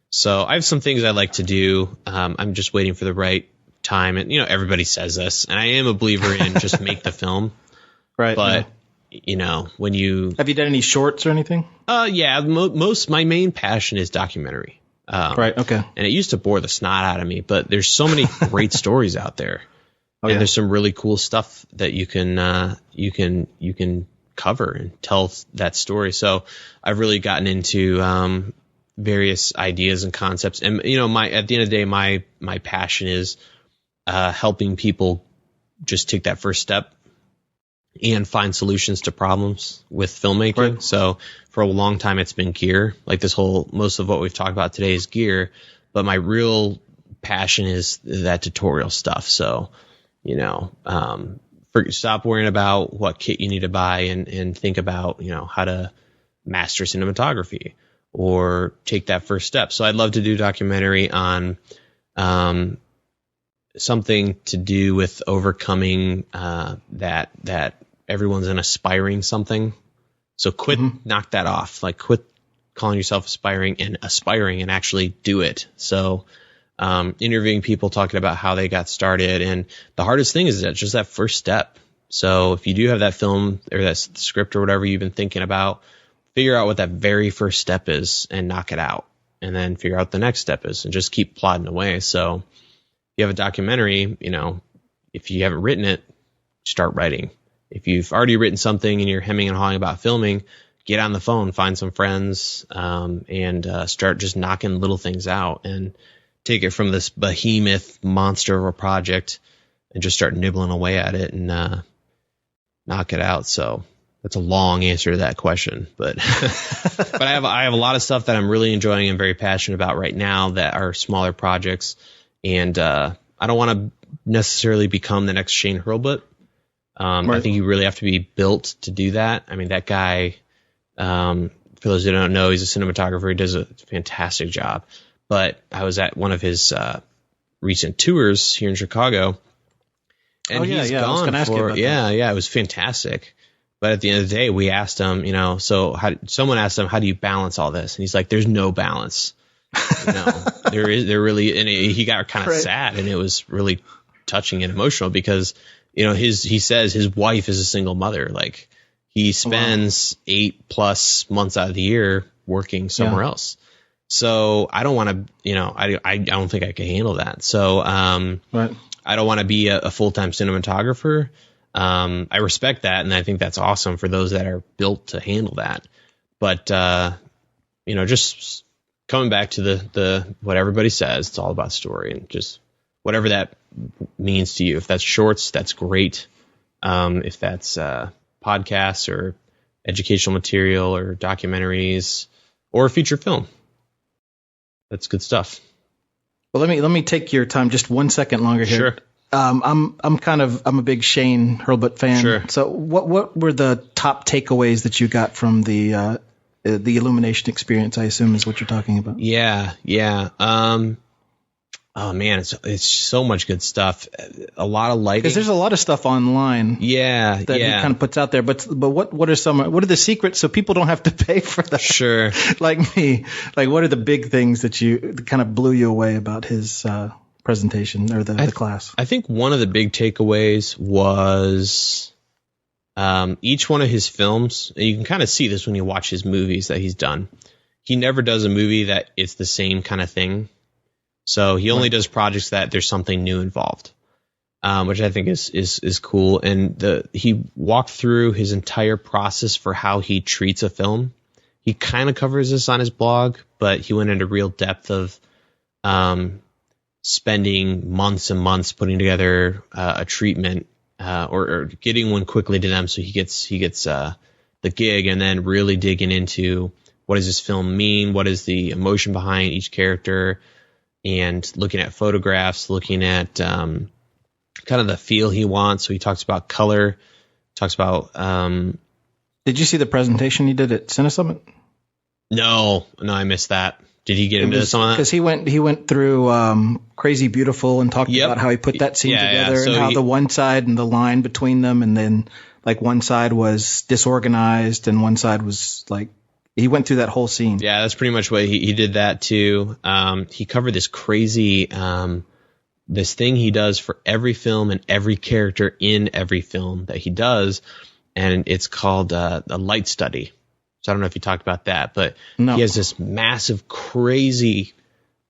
So I have some things I like to do. I'm just waiting for the right time. And, everybody says this, and I am a believer in just make the film. Right. But, when you... Have you done any shorts or anything? Yeah. My main passion is documentary. Right. Okay. And it used to bore the snot out of me, but there's so many great stories out there. And there's some really cool stuff that you can cover and tell that story. So I've really gotten into, various ideas and concepts. And, you know, at the end of the day, my passion is helping people just take that first step and find solutions to problems with filmmaking. Right. So for a long time, it's been gear. Like most of what we've talked about today is gear, but my real passion is that tutorial stuff. So, you know, stop worrying about what kit you need to buy and think about, you know, how to master cinematography or take that first step. So I'd love to do a documentary on something to do with overcoming that everyone's an aspiring something. So knock that off. Like quit calling yourself aspiring and actually do it. So interviewing people, talking about how they got started. And the hardest thing is just that first step. So if you do have that film or that script or whatever you've been thinking about, figure out what that very first step is and knock it out. And then figure out the next step is and just keep plodding away. So you have a documentary, you know, if you haven't written it, start writing. If you've already written something and you're hemming and hawing about filming, get on the phone, find some friends, and start just knocking little things out and take it from this behemoth monster of a project and just start nibbling away at it and knock it out. So that's a long answer to that question, but but I have a lot of stuff that I'm really enjoying and very passionate about right now that are smaller projects. And I don't want to necessarily become the next Shane Hurlbut. Right. I think you really have to be built to do that. I mean, that guy, for those who don't know, he's a cinematographer. He does a fantastic job. But I was at one of his recent tours here in Chicago, and he's gone for it was fantastic. But at the end of the day, we asked him, you know, someone asked him, how do you balance all this? And he's like, there's no balance. There really, and he got kind of sad, and it was really touching and emotional because, you know, he says his wife is a single mother. Like he spends 8+ months out of the year working somewhere else. So I don't want to, you know, I don't think I can handle that. So, I don't want to be a full-time cinematographer. I respect that. And I think that's awesome for those that are built to handle that. But, you know, just coming back to the what everybody says, it's all about story and just whatever that means to you. If that's shorts, that's great. If that's podcasts or educational material or documentaries or feature film, that's good stuff. Well, let me take your time just 1 second longer here. Sure. I'm a big Shane Hurlbut fan. Sure. So what were the top takeaways that you got from the illumination experience? I assume is what you're talking about. Yeah. Oh man, it's so much good stuff. A lot of lighting. Because there's a lot of stuff online. Yeah, that he kind of puts out there. But what are the secrets so people don't have to pay for that? Sure. Like me. Like what are the big things that kind of blew you away about his presentation or the class? I think one of the big takeaways was each one of his films. And you can kind of see this when you watch his movies that he's done. He never does a movie that it's the same kind of thing. So he only does projects that there's something new involved, which I think is cool. And he walked through his entire process for how he treats a film. He kind of covers this on his blog, but he went into real depth of spending months and months putting together a treatment or getting one quickly to them so he gets the gig, and then really digging into what does this film mean, what is the emotion behind each character. And looking at photographs, looking at kind of the feel he wants. So he talks about color, talks about... Did you see the presentation he did at CineSummit? No, I missed that. Did he get into some of that? Because he went through Crazy Beautiful and talked about how he put that scene together and how the one side and the line between them, and then like one side was disorganized and one side was like... He went through that whole scene. Yeah, that's pretty much what he did that too. He covered this crazy, this thing he does for every film and every character in every film that he does. And it's called a light study. So I don't know if you talked about that, but he has this massive, crazy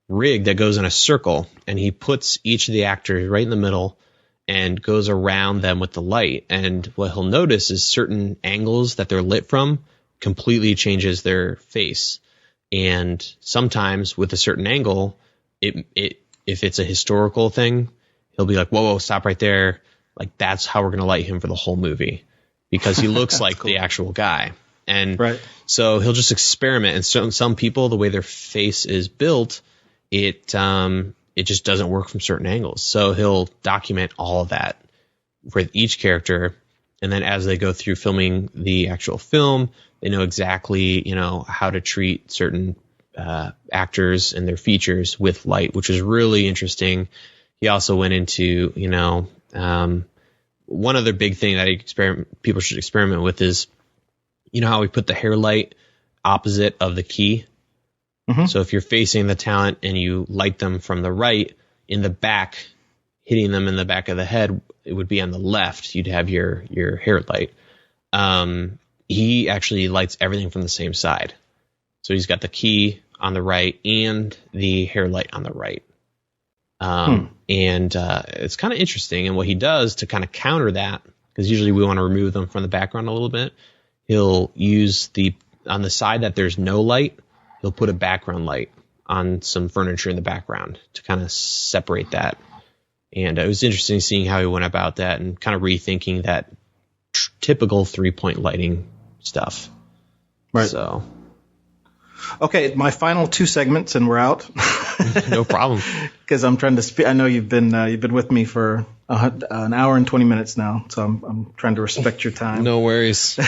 rig that goes in a circle, and he puts each of the actors right in the middle and goes around them with the light. And what he'll notice is certain angles that they're lit from completely changes their face. And sometimes with a certain angle, if it's a historical thing, he'll be like, whoa, stop right there. Like, that's how we're going to light him for the whole movie, because he looks like the actual guy. And so he'll just experiment. And some people, the way their face is built, it just doesn't work from certain angles. So he'll document all of that with each character. And then as they go through filming the actual film, they know exactly, how to treat certain actors and their features with light, which is really interesting. He also went into, one other big thing that people should experiment with is, how we put the hair light opposite of the key. Mm-hmm. So if you're facing the talent and you light them from the right, in the back, hitting them in the back of the head, it would be on the left. You'd have your hair light. He actually lights everything from the same side. So he's got the key on the right and the hair light on the right. And it's kind of interesting. And what he does to kind of counter that, because usually we want to remove them from the background a little bit, he'll use on the side that there's no light, he'll put a background light on some furniture in the background to kind of separate that. And it was interesting seeing how he went about that and kind of rethinking that typical 3-point lighting stuff. Right. So, okay, my final 2 segments and we're out. No problem. Because I'm trying to speak. I know you've been with me for an hour and 20 minutes now, so I'm trying to respect your time. No worries.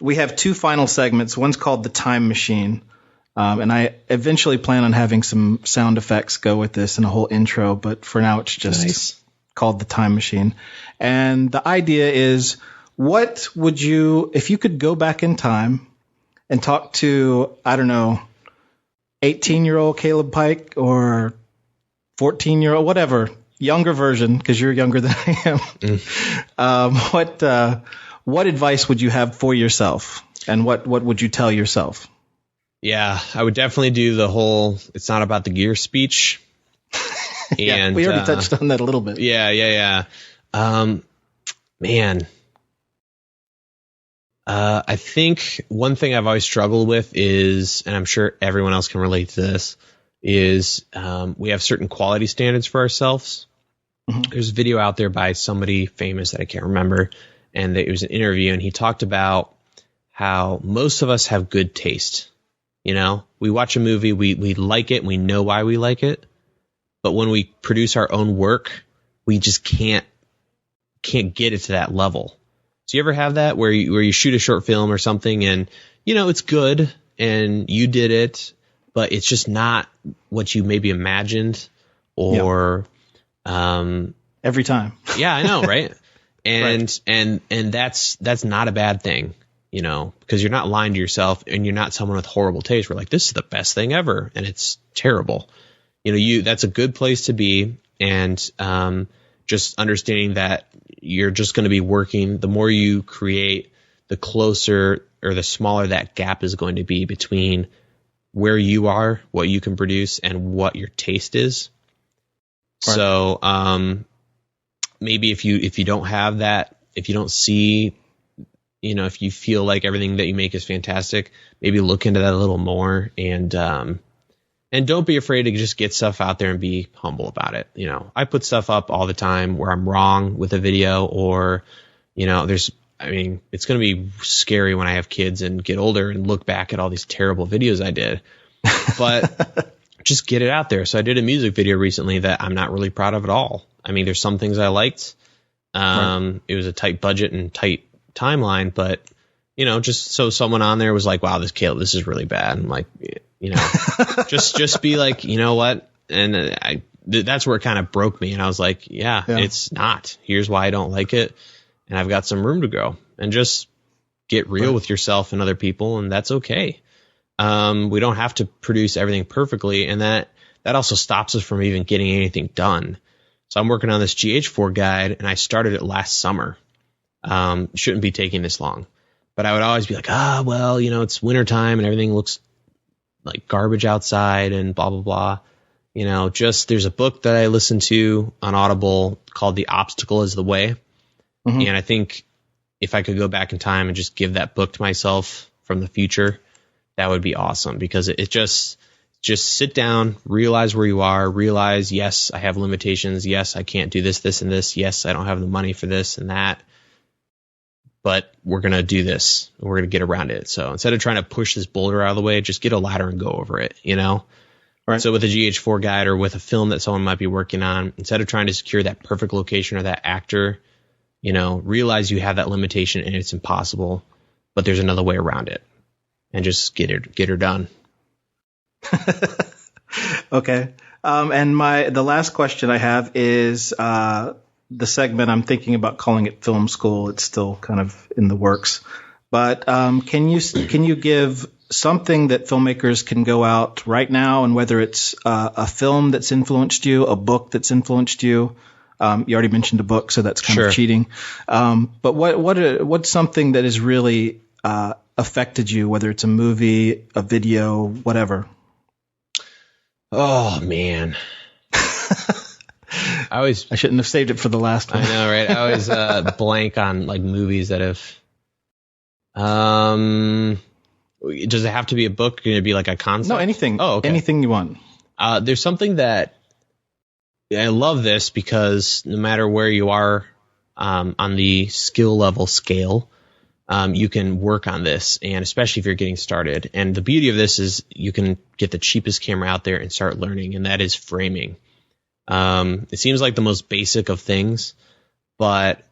We have 2 final segments. One's called the Time Machine. And I eventually plan on having some sound effects go with this and a whole intro, but for now it's just called the Time Machine. And the idea is, what would you, if you could go back in time and talk to, I don't know, 18-year-old Calab Pike or 14-year-old, whatever, younger version, because you're younger than I am. What advice would you have for yourself? And what would you tell yourself? Yeah, I would definitely do the whole "it's not about the gear" speech. And we already touched on that a little bit. Yeah. Man, I think one thing I've always struggled with is, and I'm sure everyone else can relate to this, is we have certain quality standards for ourselves. Mm-hmm. There's a video out there by somebody famous that I can't remember, and it was an interview, and he talked about how most of us have good taste. We watch a movie, we like it, and we know why we like it. But when we produce our own work, we just can't get it to that level. Do you ever have that where you shoot a short film or something and, it's good and you did it, but it's just not what you maybe imagined or, every time. Yeah, I know. Right. And, right. and that's not a bad thing. Because you're not lying to yourself and you're not someone with horrible taste. We're like, this is the best thing ever. And it's terrible. That's a good place to be. And just understanding that you're just going to be working. The more you create, the closer or the smaller that gap is going to be between where you are, what you can produce, and what your taste is. Right. So maybe if you don't have that, if you don't see, if you feel like everything that you make is fantastic, maybe look into that a little more and don't be afraid to just get stuff out there and be humble about it. I put stuff up all the time where I'm wrong with a video or, it's going to be scary when I have kids and get older and look back at all these terrible videos I did, but just get it out there. So I did a music video recently that I'm not really proud of at all. There's some things I liked. Right. It was a tight budget and tight timeline, but just so someone on there was like, wow, this is really bad. I'm like, just be like, you know what? And that's where it kind of broke me. And I was like, yeah, it's not. Here's why I don't like it. And I've got some room to grow, and just get real with yourself and other people. And that's okay. We don't have to produce everything perfectly. And that also stops us from even getting anything done. So I'm working on this GH4 guide, and I started it last summer. Shouldn't be taking this long, but I would always be like, it's wintertime and everything looks like garbage outside and blah, blah, blah. There's a book that I listened to on Audible called The Obstacle is the Way. Mm-hmm. And I think if I could go back in time and just give that book to myself from the future, that would be awesome, because it just sit down, realize where you are, realize, yes, I have limitations. Yes, I can't do this, this, and this. Yes, I don't have the money for this and that, but we're going to do this. We're going to get around it. So instead of trying to push this boulder out of the way, just get a ladder and go over it, you know? Right. So with a GH4 guide or with a film that someone might be working on, instead of trying to secure that perfect location or that actor, you know, realize you have that limitation and it's impossible, but there's another way around it, and just get her done. Okay. And the last question I have is the segment I'm thinking about calling it Film School. It's still kind of in the works, but can you give something that filmmakers can go out right now, and whether it's a film that's influenced you, a book that's influenced you? You already mentioned a book, so that's kind of cheating. But what's something that has really affected you, whether it's a movie, a video, whatever? Oh man. I shouldn't have saved it for the last one. I know, right? I always blank on like movies that have. Does it have to be a book? Can it be like a concept? No, anything. Oh, okay. Anything you want. There's something that I love this, because no matter where you are on the skill level scale, you can work on this, and especially if you're getting started. And the beauty of this is you can get the cheapest camera out there and start learning, and that is framing. It seems like the most basic of things, but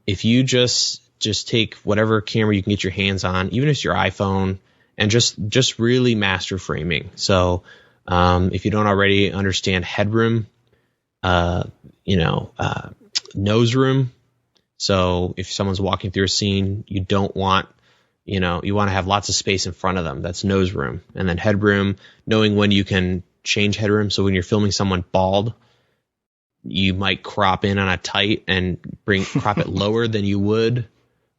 if you just take whatever camera you can get your hands on, even if it's your iPhone, and just really master framing. So if you don't already understand headroom, nose room. So if someone's walking through a scene, you don't want, you want to have lots of space in front of them. That's nose room. And then headroom, knowing when you can change headroom. So when you're filming someone bald, you might crop in on a tight and crop it lower than you would,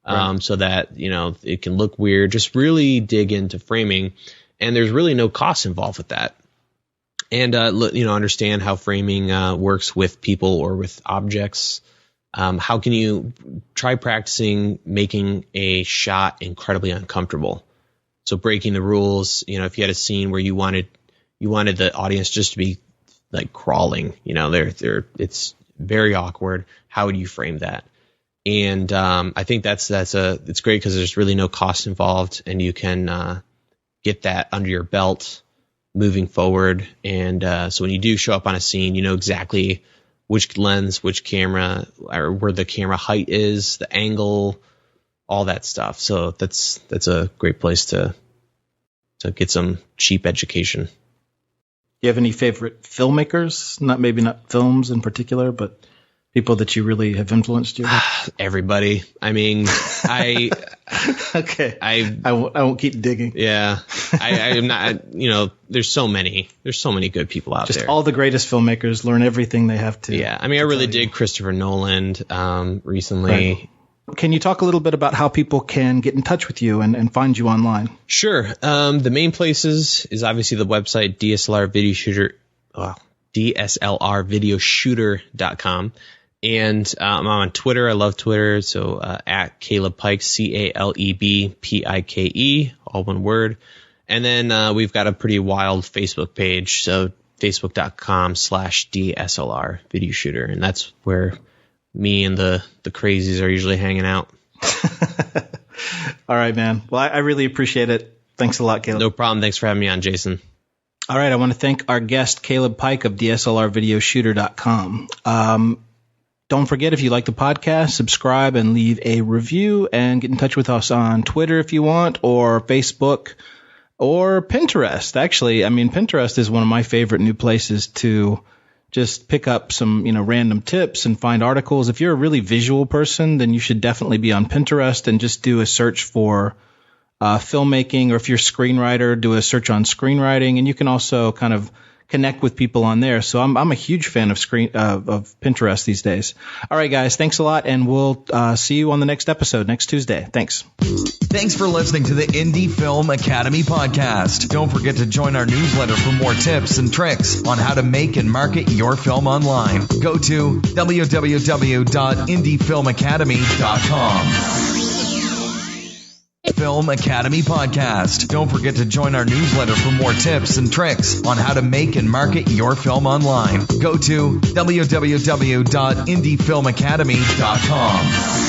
right. So that, it can look weird. Just really dig into framing, and there's really no cost involved with that. And, understand how framing works with people or with objects. How can you try practicing making a shot incredibly uncomfortable? So breaking the rules, if you had a scene where you wanted the audience just to be like crawling, it's very awkward. How would you frame that? And I think it's great because there's really no cost involved, and you can get that under your belt moving forward. And so when you do show up on a scene, you know exactly which lens, which camera, or where the camera height is, the angle, all that stuff. So that's a great place to get some cheap education. Do you have any favorite filmmakers? Maybe not films in particular, but people that you really have influenced you? Everybody. I mean, okay. I won't keep digging. Yeah. I'm not, there's so many good people out there. Just all the greatest filmmakers learn everything they have to. Yeah. I mean, I really dig Christopher Nolan recently. Right. Can you talk a little bit about how people can get in touch with you and find you online? Sure. The main places is obviously the website, DSLRvideoshooter.com. And I'm on Twitter. I love Twitter. So at Calab Pike, CalebPike, all one word. And then we've got a pretty wild Facebook page. So facebook.com/DSLR video shooter. And that's where me and the crazies are usually hanging out. All right, man. Well, I really appreciate it. Thanks a lot, Caleb. No problem. Thanks for having me on, Jason. All right. I want to thank our guest, Calab Pike of DSLRvideoshooter.com. Don't forget, if you like the podcast, subscribe and leave a review, and get in touch with us on Twitter if you want, or Facebook, or Pinterest. Actually, I mean, Pinterest is one of my favorite new places to just pick up some, random tips and find articles. If you're a really visual person, then you should definitely be on Pinterest and just do a search for filmmaking, or if you're a screenwriter, do a search on screenwriting, and you can also kind of connect with people on there. So I'm a huge fan of Pinterest these days. All right, guys, thanks a lot, and we'll see you on the next episode next Tuesday. Thanks. Thanks for listening to the Indie Film Academy podcast. Don't forget to join our newsletter for more tips and tricks on how to make and market your film online. Go to www.indiefilmacademy.com. Film Academy podcast. Don't forget to join our newsletter for more tips and tricks on how to make and market your film online. Go to www.indiefilmacademy.com.